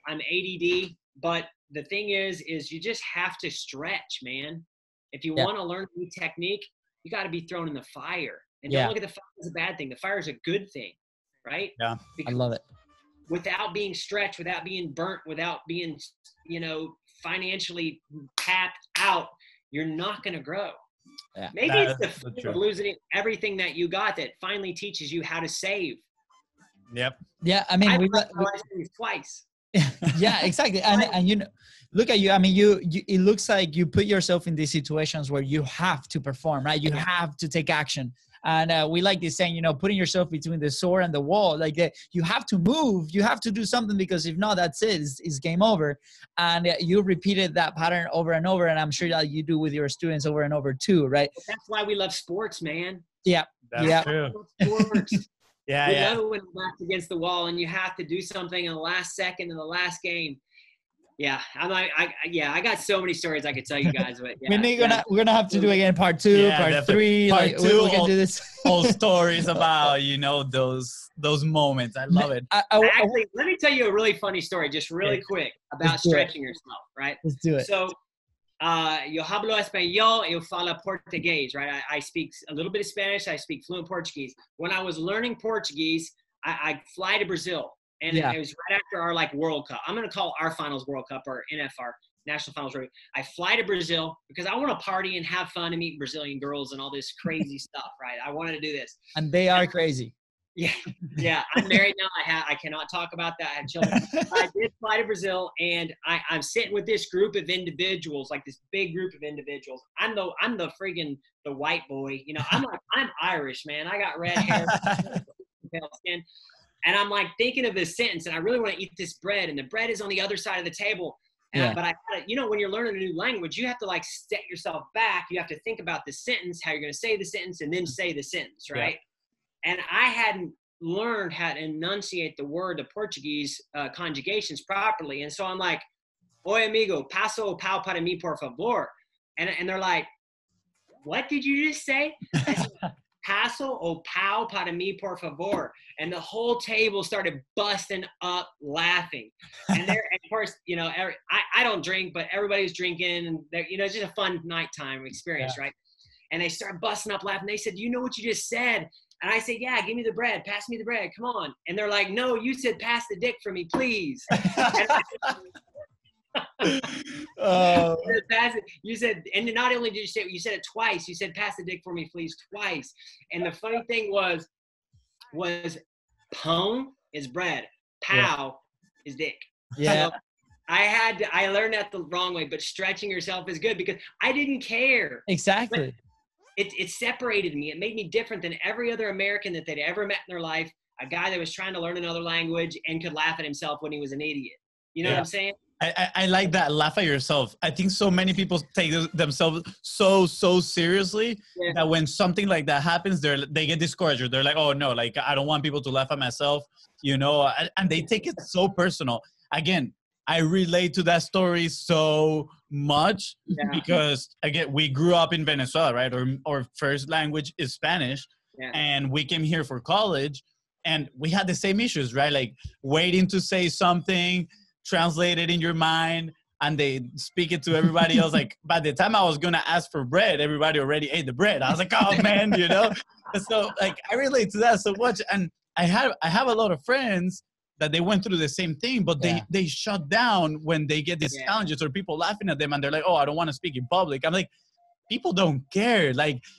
I'm ADD, but the thing is you just have to stretch, man. If you want to learn a new technique, you got to be thrown in the fire. And don't look at the fire as a bad thing. The fire is a good thing, right? Yeah, because I love it. Without being stretched, without being burnt, without being, financially tapped out, you're not going to grow. Yeah. Maybe it's the fear of losing everything that you got that finally teaches you how to save. Yep. Yeah, I mean, I've twice. Yeah, exactly. And look at you. I mean, you it looks like you put yourself in these situations where you have to perform, right? You have to take action. And we like this saying, putting yourself between the sword and the wall. Like you have to move, you have to do something, because if not, that's it. It's game over. And you repeated that pattern over and over. And I'm sure that you do with your students over and over too, right? That's why we love sports, man. Yeah. That's true. Sports. We yeah. love when we're back against the wall and you have to do something in the last second in the last game. Yeah, I got so many stories I could tell you guys, but we're gonna have to do again part 2, part 3. Part 2, we can do this. Whole stories about those moments. I love it. Actually, let me tell you a really funny story, just really quick, about stretching yourself. Right? Let's do it. So, yo hablo español, yo falo portugués. Right? I speak a little bit of Spanish. I speak fluent Portuguese. When I was learning Portuguese, I fly to Brazil. And it was right after our World Cup. I'm going to call our finals World Cup, or NFR, National Finals Rodeo. I fly to Brazil because I want to party and have fun and meet Brazilian girls and all this crazy stuff, right? I wanted to do this. And they are crazy. Yeah. I'm married now. I cannot talk about that. I had children. I did fly to Brazil, and I'm sitting with this group of individuals, like this big group of individuals. I'm the friggin' the white boy. I'm Irish, man. I got red hair, pale skin. And I'm thinking of this sentence, and I really want to eat this bread, and the bread is on the other side of the table. But I gotta, when you're learning a new language, you have to set yourself back. You have to think about the sentence, how you're going to say the sentence, and then say the sentence, right? Yeah. And I hadn't learned how to enunciate the Portuguese conjugations properly. And so I'm like, "Oi, amigo, paso o pau para mí, por favor." And they're like, "What did you just say?" I said, "Paso o pau para mí, por favor." And the whole table started busting up laughing. And of course, I don't drink, but everybody's drinking, and it's just a fun nighttime experience, right? And they started busting up laughing. They said, "You know what you just said?" And I said, "Yeah, give me the bread. Pass me the bread. Come on." And they're like, "No, you said pass the dick for me, please." You said, and not only did you say it, you said it twice. You said, "Pass the dick for me, please," twice. And the funny thing was pão is bread, pow is dick. Yeah. So I learned that the wrong way, but stretching yourself is good because I didn't care. Exactly. It separated me. It made me different than every other American that they'd ever met in their life. A guy that was trying to learn another language and could laugh at himself when he was an idiot. You know what I'm saying? I like that. Laugh at yourself. I think so many people take themselves so seriously that when something like that happens, they get discouraged. They're like, "Oh no, I don't want people to laugh at myself," and they take it so personal. Again, I relate to that story so much because again, we grew up in Venezuela, right? Our first language is Spanish, and we came here for college, and we had the same issues, right? Waiting to say something, translate it in your mind, and they speak it to everybody else. By the time I was gonna ask for bread, everybody already ate the bread. I was like, "Oh man," So I relate to that so much, and I have a lot of friends that they went through the same thing, but they shut down when they get these challenges or people laughing at them, and they're like, "Oh, I don't want to speak in public." I'm like, people don't care.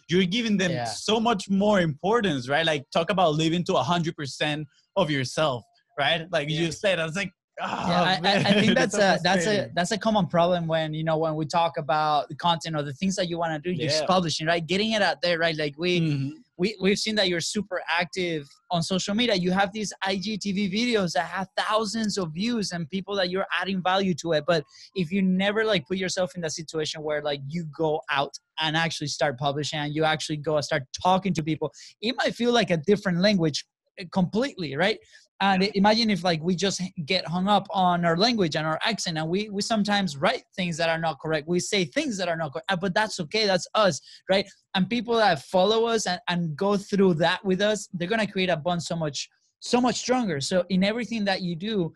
You're giving them so much more importance, right? Talk about living to 100% of yourself, right? You said, I was like, Yeah, I think that's a common problem when, you know, when we talk about the content or the things that you want to do, just publishing, right? Getting it out there, right? Like we've seen that you're super active on social media. You have these IGTV videos that have thousands of views and people that you're adding value to it. But if you never like put yourself in that situation where like you go out and actually start publishing and you actually go and start talking to people, it might feel like a different language completely, right? And imagine if like we just get hung up on our language and our accent, and we sometimes write things that are not correct. We say things that are not correct, but that's okay. That's us, right? And people that follow us and go through that with us, they're going to create a bond so much stronger. So in everything that you do,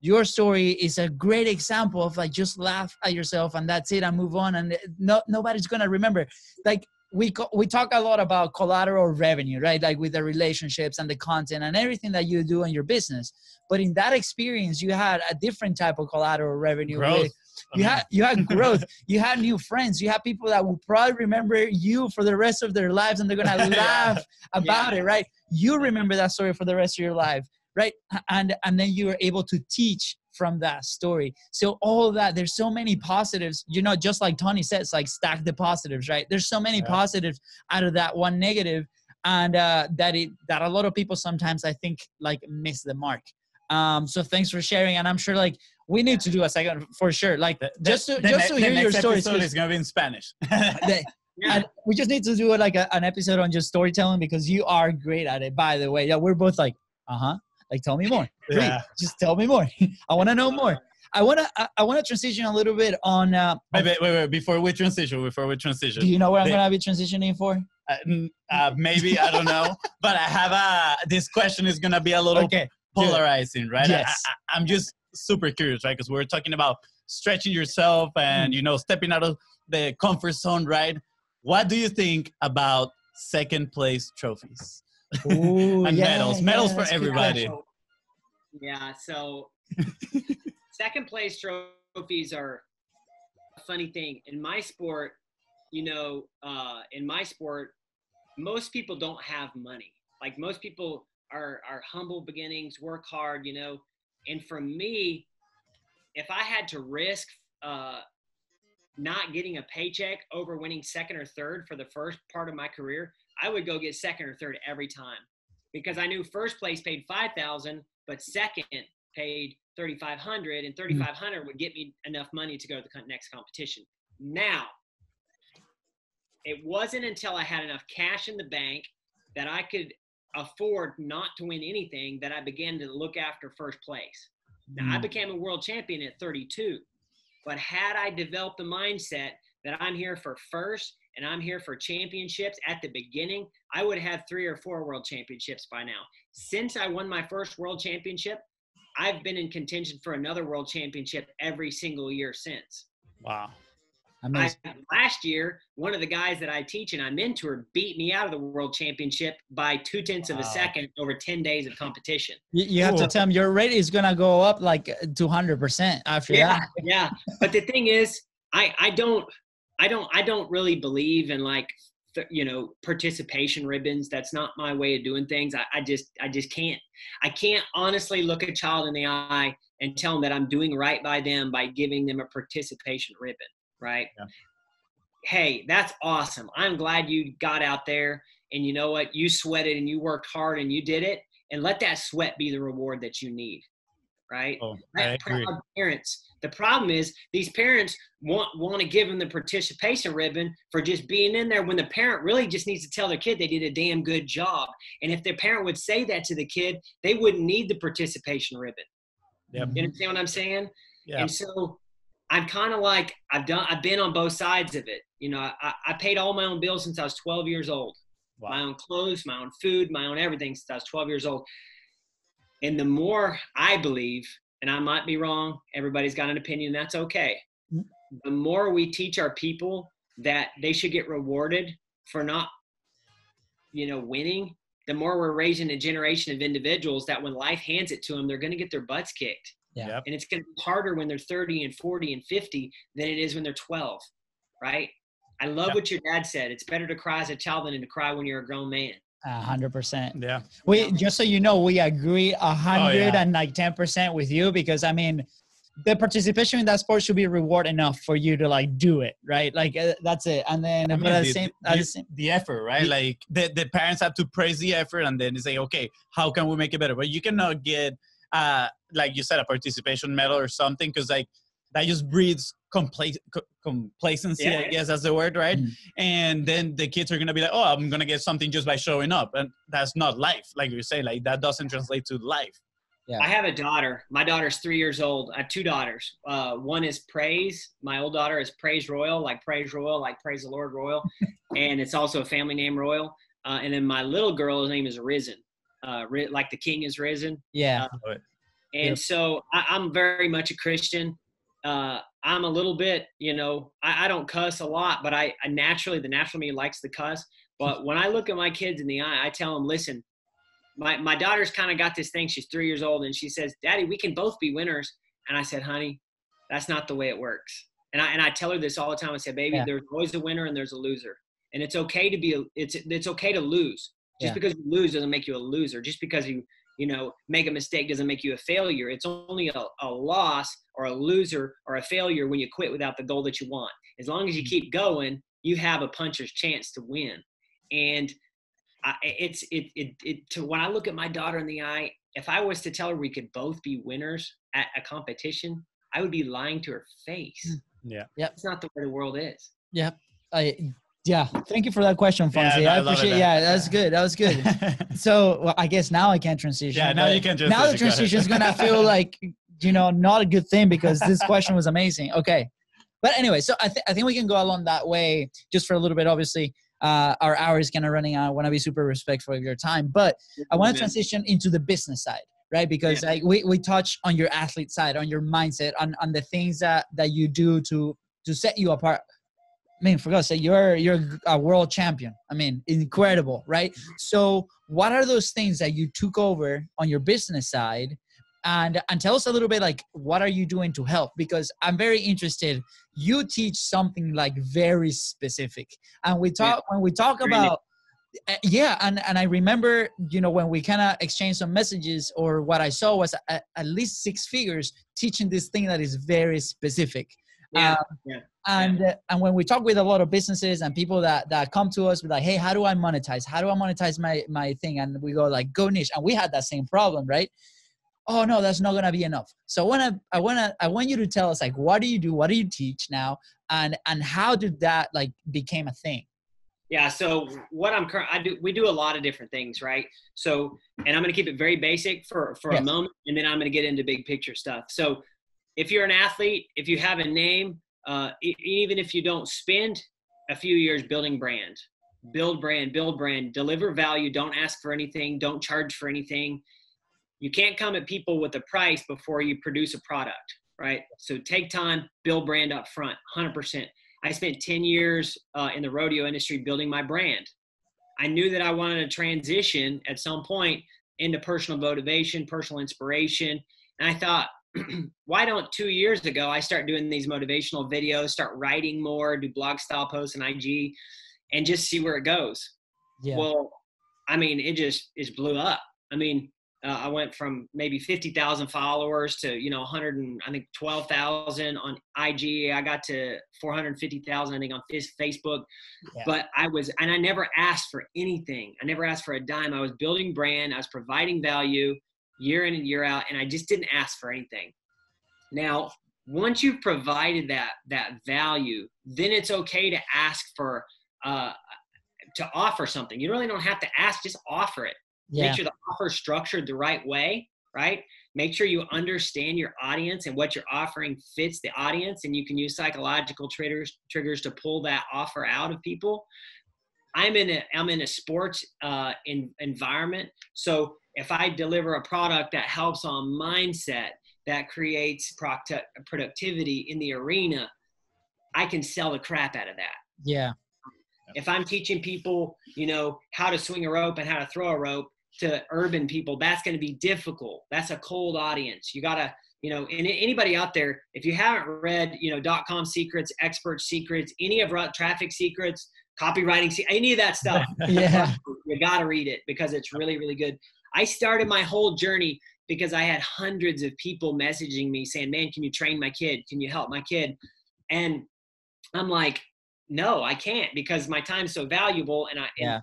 your story is a great example of like, just laugh at yourself and that's it and move on. And nobody's going to remember. Like, we talk a lot about collateral revenue, right? Like with the relationships and the content and everything that you do in your business. But in that experience, you had a different type of collateral revenue. Growth. You had growth. You had new friends. You had people that will probably remember you for the rest of their lives, and they're gonna laugh about it, right? You remember that story for the rest of your life, right? And then you were able to teach from that story. So all of that, there's so many positives, you know, just like Tony says, like stack the positives, right? There's so many positives out of that one negative, and that a lot of people sometimes, I think, like miss the mark. So thanks for sharing. And I'm sure like we need to do a second for sure. Like just to hear your stories. It's going to be in Spanish. And we just need to do like an episode on just storytelling, because you are great at it, by the way. Yeah, we're both like, like, tell me more. Please, just tell me more. I want to know more. I want to transition a little bit on. Wait. Before we transition. Do you know what I'm going to be transitioning for? Maybe, I don't know. But I have this question is going to be a little polarizing, right? Yes. I'm just super curious, right? Because we're talking about stretching yourself and, you know, stepping out of the comfort zone, right? What do you think about second place trophies? Ooh, and medals for everybody? Yeah, so second place trophies are a funny thing. In my sport, you know, most people don't have money. Like, most people are humble beginnings, work hard, you know. And for me, if I had to risk not getting a paycheck over winning second or third for the first part of my career, I would go get second or third every time, because I knew first place paid $5,000, but second paid $3,500, and $3,500 would get me enough money to go to the next competition. Now, it wasn't until I had enough cash in the bank that I could afford not to win anything that I began to look after first place. Now, I became a world champion at 32, but had I developed the mindset that I'm here for first and I'm here for championships at the beginning, I would have 3 or 4 world championships by now. Since I won my first world championship, I've been in contention for another world championship every single year since. Wow. Last year, one of the guys that I teach and I mentored beat me out of the world championship by 0.2 of a second over 10 days of competition. You have to tell him your rate is going to go up like 200% after that. Yeah. But the thing is, I don't really believe in like, you know, participation ribbons. That's not my way of doing things. I just can't. I can't honestly look a child in the eye and tell them that I'm doing right by them by giving them a participation ribbon. Right. Yeah. Hey, that's awesome. I'm glad you got out there and you know what? You sweated and you worked hard and you did it, and let that sweat be the reward that you need. Right. Oh, I agree. Parents. The problem is these parents want to give them the participation ribbon for just being in there, when the parent really just needs to tell their kid they did a damn good job. And if their parent would say that to the kid, they wouldn't need the participation ribbon. Yep. You understand what I'm saying? Yeah. And so I'm kind of like, I've been on both sides of it. You know, I paid all my own bills since I was 12 years old. Wow. My own clothes, my own food, my own everything since I was 12 years old. And the more I believe, and I might be wrong, everybody's got an opinion, that's okay. The more we teach our people that they should get rewarded for not, you know, winning, the more we're raising a generation of individuals that when life hands it to them, they're going to get their butts kicked. Yeah. Yep. And it's going to be harder when they're 30 and 40 and 50 than it is when they're 12, right? I love what your dad said. It's better to cry as a child than to cry when you're a grown man. 100%. Yeah. We, just so you know, we agree 110% with you, because I mean, the participation in that sport should be reward enough for you to like do it, right? Like that's it. And then, I but mean, at the same, the effort, right? Like the parents have to praise the effort, and then they say, okay, how can we make it better? But you cannot get, like you said, a participation medal or something, because like that just breeds complacency, I guess that's the word, right? And then the kids are going to be like, oh, I'm going to get something just by showing up. And that's not life. Like you say, like that doesn't translate to life. Yeah. I have a daughter. My daughter's 3 years old. I have two daughters. One is Praise. My old daughter is Praise Royal, like Praise the Lord Royal. And it's also a family name, Royal. And then my little girl's name is Risen, like the King is risen. Yeah. And so I'm very much a Christian. I'm a little bit, I don't cuss a lot, but the natural me likes to cuss. But when I look at my kids in the eye, I tell them, listen, my daughter's kind of got this thing. She's 3 years old, and she says, Daddy, we can both be winners. And I said, honey, that's not the way it works. And I tell her this all the time. I said, baby, there's always a winner and there's a loser. And it's okay to it's okay to lose. Just because you lose doesn't make you a loser. Just because you make a mistake doesn't make you a failure. It's only a loss or a loser or a failure when you quit without the goal that you want. As long as you keep going, you have a puncher's chance to win. And when I look at my daughter in the eye, if I was to tell her we could both be winners at a competition, I would be lying to her face. Yeah. Yep. It's not the way the world is. Yep. Yeah. Thank you for that question, Fonzie. Yeah, I appreciate it. Yeah, that's good. That was good. So well, I guess now I can transition. Yeah, now you can transition. Now the transition is going to feel like, not a good thing, because this question was amazing. Okay. But anyway, so I think we can go along that way just for a little bit. Obviously, our hour is kind of running out. I want to be super respectful of your time, but I want to transition into the business side, right? Because like we touch on your athlete side, on your mindset, on the things that you do to set you apart. I mean, for God's sake, you're a world champion. I mean, incredible, right? So what are those things that you took over on your business side? And tell us a little bit, like, what are you doing to help? Because I'm very interested. You teach something like very specific. And when we talk about, and I remember, when we kind of exchanged some messages, or what I saw was at least 6 figures teaching this thing that is very specific. And when we talk with a lot of businesses and people that come to us with like, hey, how do I monetize? How do I monetize my thing? And we go like, go niche. And we had that same problem, right? Oh no, that's not going to be enough. So I want you to tell us, like, what do you do? What do you teach now? And how did that like became a thing? Yeah. So what we do a lot of different things, right? So, and I'm going to keep it very basic for a moment, and then I'm going to get into big picture stuff. So if you're an athlete, if you have a name, even if you don't spend a few years building brand, build brand, deliver value, don't ask for anything, don't charge for anything. You can't come at people with a price before you produce a product, right? So take time, build brand up front, 100%. I spent 10 years in the rodeo industry building my brand. I knew that I wanted to transition at some point into personal motivation, personal inspiration. And I thought, why don't 2 years ago, I start doing these motivational videos, start writing more, do blog style posts and IG, and just see where it goes. Yeah. Well, I mean, it blew up. I mean, I went from maybe 50,000 followers to, 12,000 on IG. I got to 450,000, I think, on Facebook. Yeah. But I never asked for anything. I never asked for a dime. I was building brand. I was providing value year in and year out, and I just didn't ask for anything. Now, once you've provided that value, then it's okay to ask for, to offer something. You really don't have to ask, just offer it. Yeah. Make sure the offer is structured the right way, right? Make sure you understand your audience and what you're offering fits the audience, and you can use psychological triggers to pull that offer out of people. I'm in a sports environment, so if I deliver a product that helps on mindset, that creates productivity in the arena, I can sell the crap out of that. Yeah. If I'm teaching people, how to swing a rope and how to throw a rope to urban people, that's going to be difficult. That's a cold audience. You got to, and anybody out there, if you haven't read, .com secrets, expert secrets, any of traffic secrets, copywriting, any of that stuff. Yeah. You got to read it because it's really, really good. I started my whole journey because I had hundreds of people messaging me saying, man, can you train my kid? Can you help my kid? And I'm like, no, I can't, because my time's so valuable. And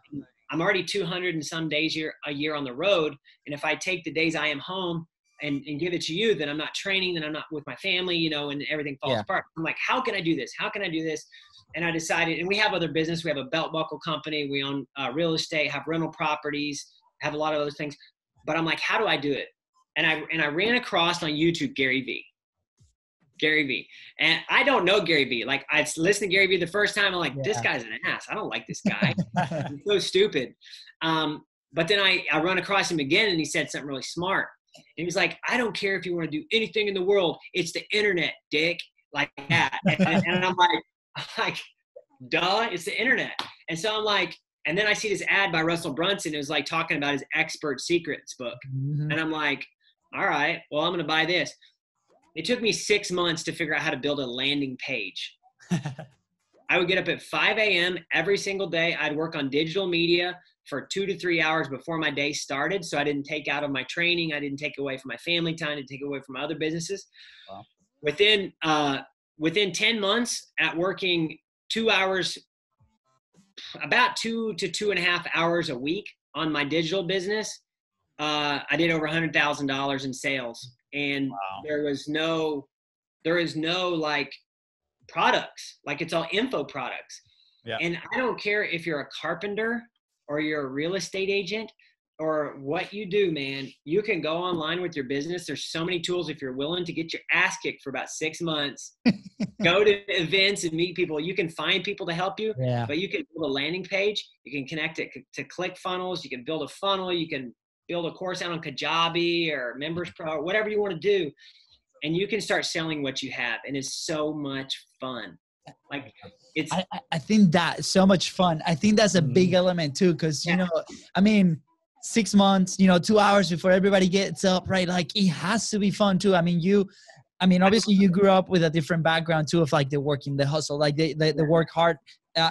I'm already 200 and some days a year on the road. And if I take the days I am home and give it to you, then I'm not training, then I'm not with my family, you know, and everything falls apart. I'm like, how can I do this? How can I do this? And I decided, and we have other business. We have a belt buckle company. We own real estate, have rental properties, have a lot of other things. But I'm like, how do I do it? And I ran across on YouTube Gary V. And I don't know Gary V. Like, I listened to Gary V the first time. I'm like, this guy's an ass. I don't like this guy. He's so stupid. But then I run across him again, and he said something really smart. And he was like, I don't care if you want to do anything in the world. It's the internet, dick. Like that. And I'm like, duh, it's the internet. And so I'm like, and then I see this ad by Russell Brunson. It was like talking about his Expert Secrets book. And I'm like, all right, well, I'm going to buy this. It took me 6 months to figure out how to build a landing page. I would get up at 5 a.m. every single day. I'd work on digital media for 2 to 3 hours before my day started. So I didn't take out of my training. I didn't take away from my family time. I didn't take away from my other businesses. Wow. Within 10 months at working 2 hours, about 2 to 2.5 hours a week on my digital business, I did over $100,000 in sales. And there is no like products, like it's all info products. Yeah. And I don't care if you're a carpenter or you're a real estate agent or what you do, man, you can go online with your business. There's so many tools. If you're willing to get your ass kicked for about 6 months, go to events and meet people. You can find people to help you, but you can build a landing page. You can connect it to ClickFunnels. You can build a funnel. You can build a course out on Kajabi or Members Pro or whatever you want to do. And you can start selling what you have. And it's so much fun. Like it's, I think that's so much fun. I think that's a big element too. Cause you know, I mean, 6 months, 2 hours before everybody gets up, right? Like it has to be fun too. I mean, obviously you grew up with a different background too of like the working, the hustle, like the work hard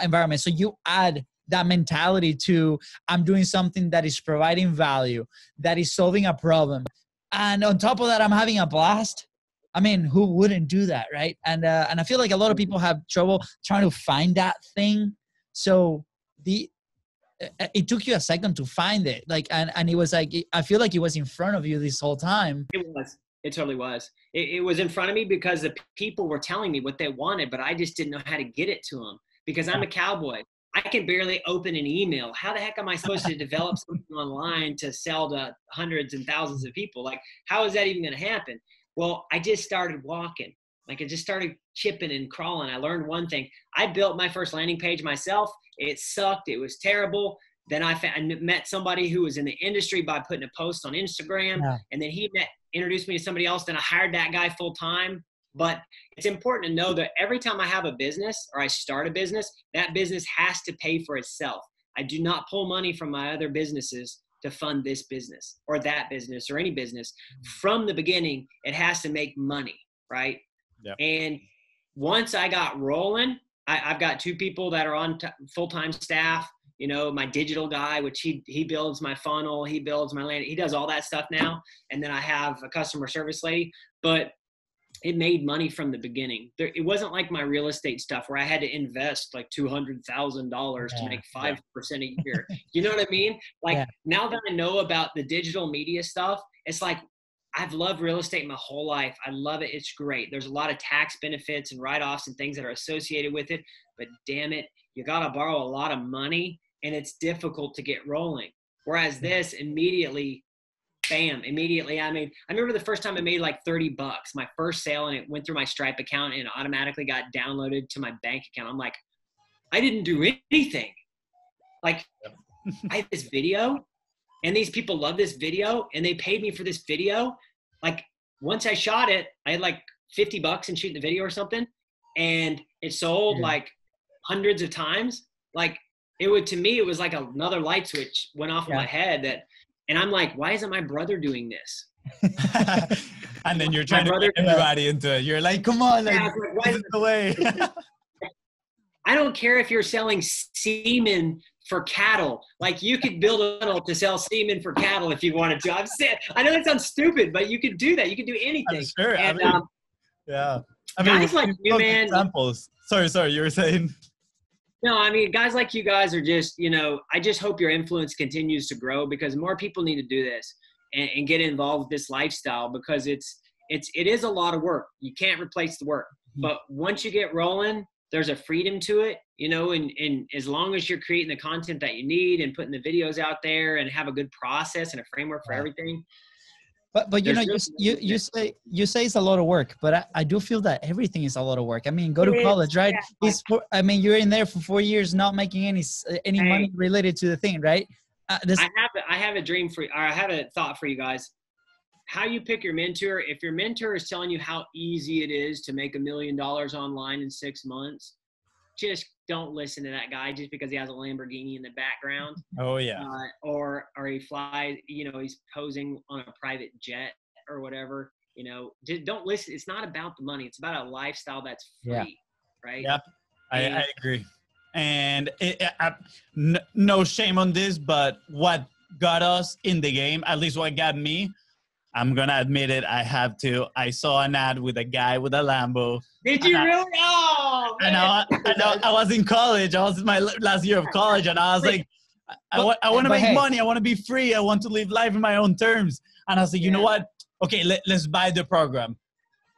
environment. So you add that mentality to, I'm doing something that is providing value, that is solving a problem. And on top of that, I'm having a blast. I mean, who wouldn't do that, right? And I feel like a lot of people have trouble trying to find that thing. So it took you a second to find it. Like, and it was like, I feel like it was in front of you this whole time. It was. It totally was. It was in front of me because the people were telling me what they wanted, but I just didn't know how to get it to them because I'm a cowboy. I can barely open an email. How the heck am I supposed to develop something online to sell to hundreds and thousands of people? Like, how is that even going to happen? Well, I just started walking. Like I just started chipping and crawling. I learned one thing. I built my first landing page myself. It sucked. It was terrible. Then I met somebody who was in the industry by putting a post on Instagram. Yeah. And then he introduced me to somebody else. Then I hired that guy full time. But it's important to know that every time I have a business or I start a business, that business has to pay for itself. I do not pull money from my other businesses to fund this business or that business or any business. From the beginning, it has to make money, right? Yep. And once I got rolling, I've got 2 people that are on full-time staff. My digital guy, which he builds my funnel, he builds my landing, he does all that stuff now. And then I have a customer service lady, but it made money from the beginning. It wasn't like my real estate stuff where I had to invest like $200,000 to make 5% a year. You know what I mean? Like now that I know about the digital media stuff, it's like, I've loved real estate my whole life. I love it. It's great. There's a lot of tax benefits and write-offs and things that are associated with it, but damn it, you got to borrow a lot of money and it's difficult to get rolling. Whereas this immediately, bam, immediately. I mean, I remember the first time I made like $30, my first sale, and it went through my Stripe account and automatically got downloaded to my bank account. I'm like, I didn't do anything. Like I have this video and these people love this video and they paid me for this video. Like once I shot it, I had like $50 in shooting the video or something. And it sold like hundreds of times. Like to me, it was like another light switch went off in my head and I'm like, why isn't my brother doing this? And then you're trying to get everybody into it. You're like, come on, like, why is it the way? I don't care if you're selling semen for cattle. Like you could build a tunnel to sell semen for cattle if you wanted to. I know that sounds stupid, but you could do that. You could do anything. Sure. And, Yeah. guys like you, man. Examples. Sorry, you were saying. No, I mean, guys like you guys are just, I just hope your influence continues to grow because more people need to do this and get involved with this lifestyle because it is a lot of work. You can't replace the work. But once you get rolling, there's a freedom to it, and as long as you're creating the content that you need and putting the videos out there and have a good process and a framework for everything. But you say it's a lot of work, but I do feel that everything is a lot of work. I mean, go to college, right? Yeah. You're in there for 4 years, not making any money related to the thing, right? I have a dream for you, or I have a thought for you guys. How you pick your mentor. If your mentor is telling you how easy it is to make $1 million online in 6 months, just don't listen to that guy just because he has a Lamborghini in the background. Oh yeah. Or he flies, he's posing on a private jet or whatever. Just don't listen. It's not about the money. It's about a lifestyle that's free, right? Yep, I agree. And no shame on this, but what got us in the game, at least what got me, I'm going to admit it, I have to. I saw an ad with a guy with a Lambo. Did you really? Oh, man. I was in college. I was in my last year of college, and I was like, I want to make money. I want to be free. I want to live life in my own terms. And I was like, you know what? Okay, let's buy the program.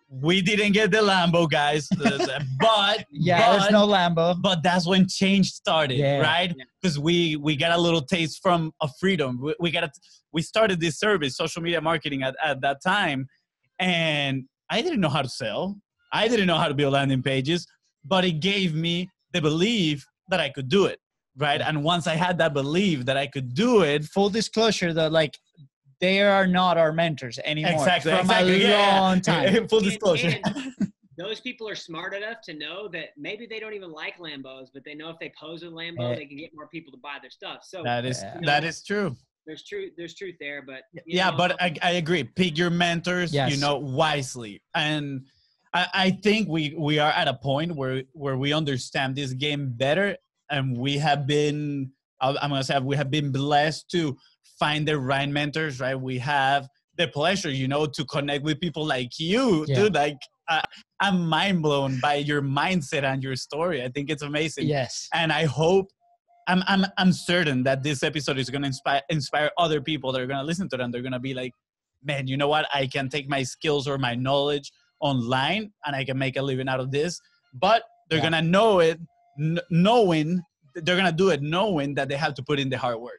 We didn't get the Lambo, guys, but there's no Lambo. But that's when change started, right? Because we got a little taste from a freedom. We started this service, social media marketing, at that time, and I didn't know how to sell. I didn't know how to build landing pages, but it gave me the belief that I could do it, right? And once I had that belief that I could do it, full disclosure, though, like, they are not our mentors anymore. Exactly. From a long time. Full disclosure. And those people are smart enough to know that maybe they don't even like Lambos, but they know if they pose a Lambo, they can get more people to buy their stuff. So that is true. There's truth there, but but I agree. Pick your mentors, wisely. And I think we are at a point where we understand this game better, and we have been blessed to find the right mentors, right? We have the pleasure, to connect with people like you, dude. Like, I'm mind blown by your mindset and your story. I think it's amazing. Yes. And I hope, I'm certain that this episode is going to inspire other people that are going to listen to them. They're going to be like, man, you know what? I can take my skills or my knowledge online and I can make a living out of this. But they're going to know it, knowing they're going to do it, knowing that they have to put in the hard work.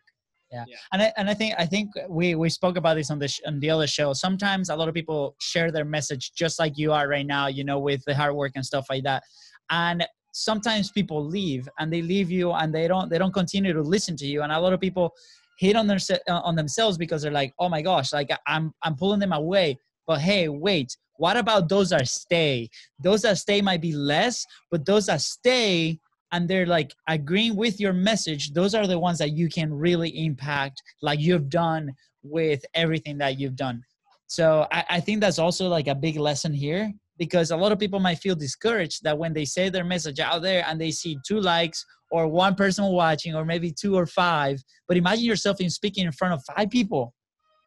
Yeah. And I think we spoke about this on the other show. Sometimes a lot of people share their message just like you are right now, with the hard work and stuff like that. And sometimes people leave, and they leave you, and they don't continue to listen to you. And a lot of people hate on themselves because they're like, oh my gosh, like I'm pulling them away. But hey, wait, what about those that stay? Those that stay might be less, but those that stay and they're like agreeing with your message, those are the ones that you can really impact, like you've done with everything that you've done. So I think that's also like a big lesson here, because a lot of people might feel discouraged that when they say their message out there and they see 2 likes or 1 person watching, or maybe 2 or 5, but imagine yourself speaking in front of 5 people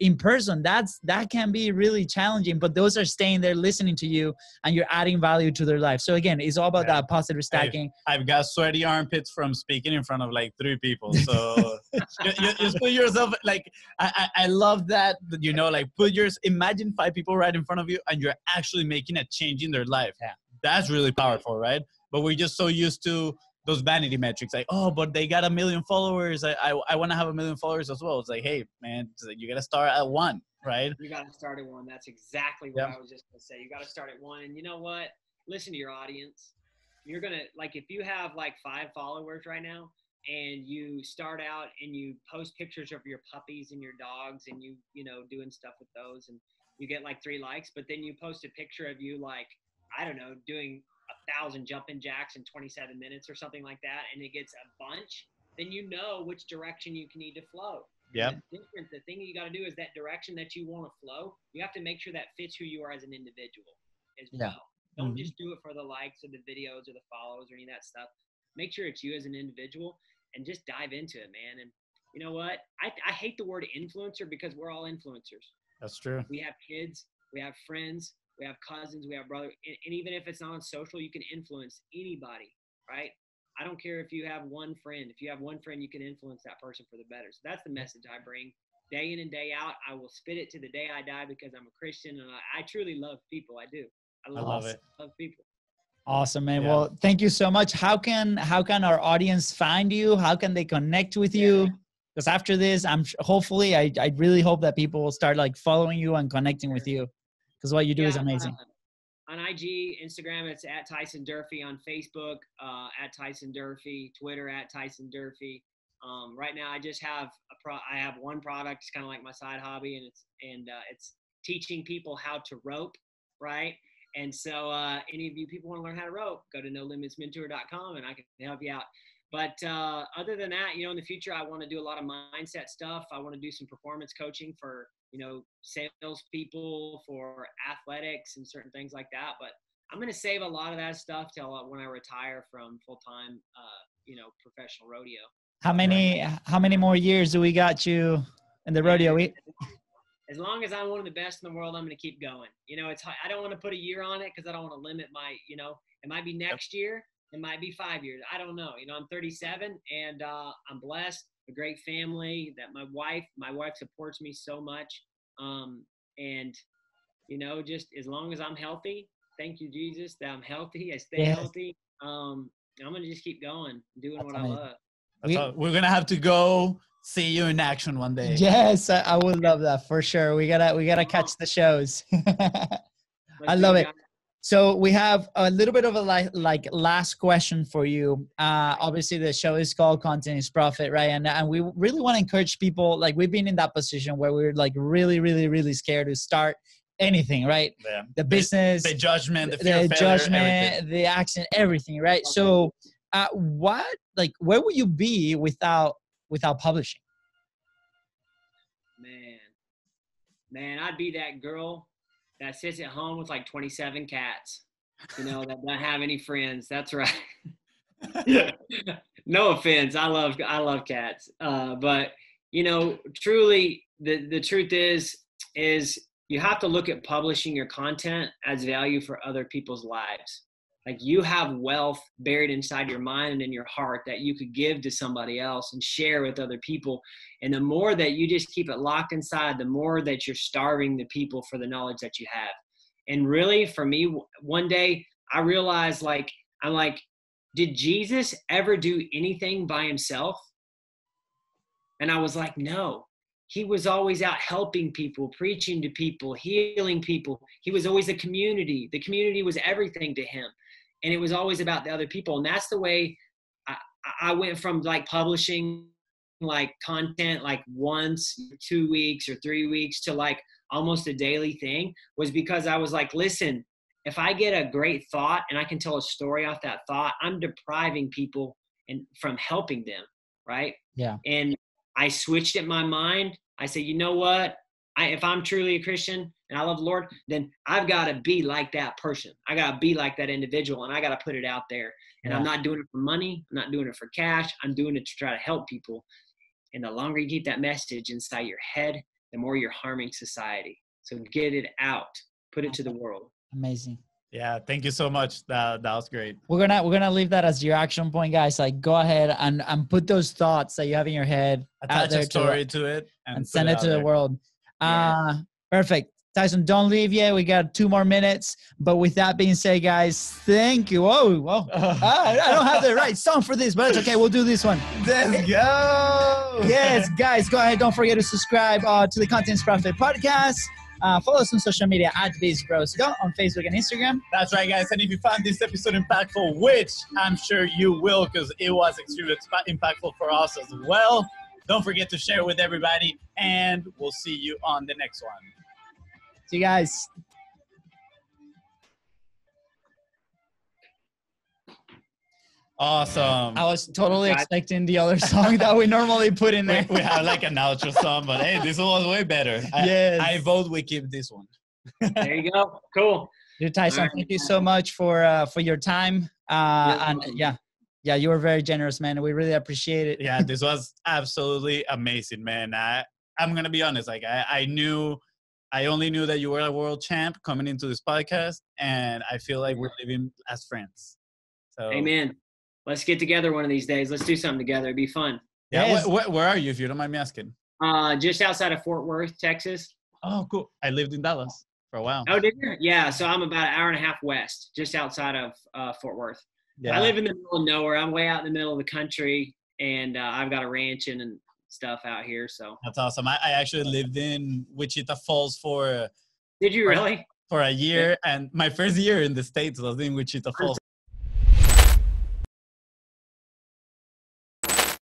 in person. That can be really challenging, but those are staying there listening to you, and you're adding value to their life. So again, it's all about that positive stacking. I've got sweaty armpits from speaking in front of like 3 people. So you put yourself, like, I love that, like imagine 5 people right in front of you and you're actually making a change in their life. Yeah. That's really powerful, right? But we're just so used to those vanity metrics, like, oh, but they got 1 million followers. I want to have 1 million followers as well. It's like, hey, man, you got to start at 1, right? You got to start at 1. That's exactly what I was just going to say. You got to start at 1. And you know what? Listen to your audience. You're going to, like, if you have like 5 followers right now, and you start out and you post pictures of your puppies and your dogs, and you doing stuff with those, and you get like 3 likes, but then you post a picture of you, like, I don't know, doing 1,000 jumping jacks in 27 minutes or something like that, and it gets a bunch, then you know which direction you need to flow. Yeah. The thing you got to do is that direction that you want to flow, you have to make sure that fits who you are as an individual as well. Don't just do it for the likes or the videos or the follows or any of that stuff. Make sure it's you as an individual. and just dive into it, man. And you know what? I hate the word influencer because we're all influencers. That's true. We have kids, we have friends, we have cousins, we have brothers. And even if it's not on social, you can influence anybody, right? I don't care if you have one friend. If you have one friend, you can influence that person for the better. So that's the message I bring day in and day out. I will spit it to the day I die because I'm a Christian, and I truly love people. I do. I love it. Love people. Awesome, man. Yeah. Well, thank you so much. How can our audience find you? How can they connect with you? Because after this, hopefully I really hope that people will start like following you and connecting with you, because what you do is amazing. On IG, Instagram, it's at Tyson Durfey. On Facebook, at Tyson Durfey. Twitter, at Tyson Durfey. Right now, I just have I have one product. It's kind of like my side hobby, and it's teaching people how to rope, right? And so, any of you people want to learn how to rope, go to nolimitsmentor.com, and I can help you out. But other than that, in the future, I want to do a lot of mindset stuff. I want to do some performance coaching for sales people, for athletics and certain things like that. But I'm going to save a lot of that stuff till when I retire from full-time, professional rodeo. How many more years do we got you in the rodeo? As long as I'm one of the best in the world, I'm going to keep going. I don't want to put a year on it because I don't want to limit my, it might be next year. It might be 5 years. I don't know. I'm 37 and I'm blessed, a great family that my wife supports me so much. And just as long as I'm healthy, thank you, Jesus, that I'm healthy. I stay healthy. I'm going to just keep going, doing what amazing. I love. We're going to have to go see you in action one day. Yes, I would love that for sure. We gotta catch the shows. I love it. So we have a little bit of a like last question for you. Obviously the show is called Content is Profit, right? And we really want to encourage people. Like we've been in that position where we're like really, really, really scared to start anything, right? Yeah. The business, the judgment, the fear of failure, everything. The accent, everything, right? So where would you be without publishing? Man, I'd be that girl that sits at home with like 27 cats, that don't have any friends. That's right. No offense. I love cats. But truly the truth is you have to look at publishing your content as value for other people's lives. Like you have wealth buried inside your mind and in your heart that you could give to somebody else and share with other people. And the more that you just keep it locked inside, the more that you're starving the people for the knowledge that you have. And really for me, one day I realized I'm like, did Jesus ever do anything by himself? And I was like, no. He was always out helping people, preaching to people, healing people. He was always the community. The community was everything to him. And it was always about the other people. And that's the way I went from like publishing like content like once, 2 weeks or 3 weeks to like almost a daily thing, was because I was like, listen, if I get a great thought and I can tell a story off that thought, I'm depriving people from helping them. Right. Yeah. And I switched in my mind. I said, you know what? If I'm truly a Christian and I love the Lord, then I've got to be like that person. I got to be like that individual, and I got to put it out there. And I'm not doing it for money. I'm not doing it for cash. I'm doing it to try to help people. And the longer you keep that message inside your head, the more you're harming society. So get it out, put it to the world. Amazing. Yeah, thank you so much. That was great. We're gonna leave that as your action point, guys. Like, go ahead and put those thoughts that you have in your head, attach a story to it, and send it to the world. Yeah. Perfect. Tyson, don't leave yet. We got 2 more minutes. But with that being said, guys, thank you. Whoa. I don't have the right song for this, but it's okay. We'll do this one. Let's go. Yes, guys, go ahead. Don't forget to subscribe to the Content is Profit podcast. Follow us on social media at BizBrosGo on Facebook and Instagram. That's right, guys. And if you found this episode impactful, which I'm sure you will, because it was extremely impactful for us as well, don't forget to share with everybody, and we'll see you on the next one. See you guys. Awesome. I was totally expecting the other song that we normally put in there. We have like an outro song, but hey, this one was way better. Yes. I vote we keep this one. There you go. Cool. Dude, Tyson, thank you so much for your time. And yeah, Yeah, you were very generous, man. We really appreciate it. Yeah, this was absolutely amazing, man. I'm gonna be honest. Like I only knew that you were a world champ coming into this podcast, and I feel like we're living as friends. So, Amen. Let's get together one of these days. Let's do something together. It'd be fun. Yeah. Yes. Where are you, if you don't mind me asking? Just outside of Fort Worth, Texas. Oh, cool. I lived in Dallas for a while. Oh, did you? Yeah. So I'm about an hour and a half west, just outside of Fort Worth. Yeah. I live in the middle of nowhere. I'm way out in the middle of the country, and I've got a ranch and stuff out here. So That's awesome. I actually lived in Wichita Falls for did you really? a year, and my first year in the States was in Wichita Falls.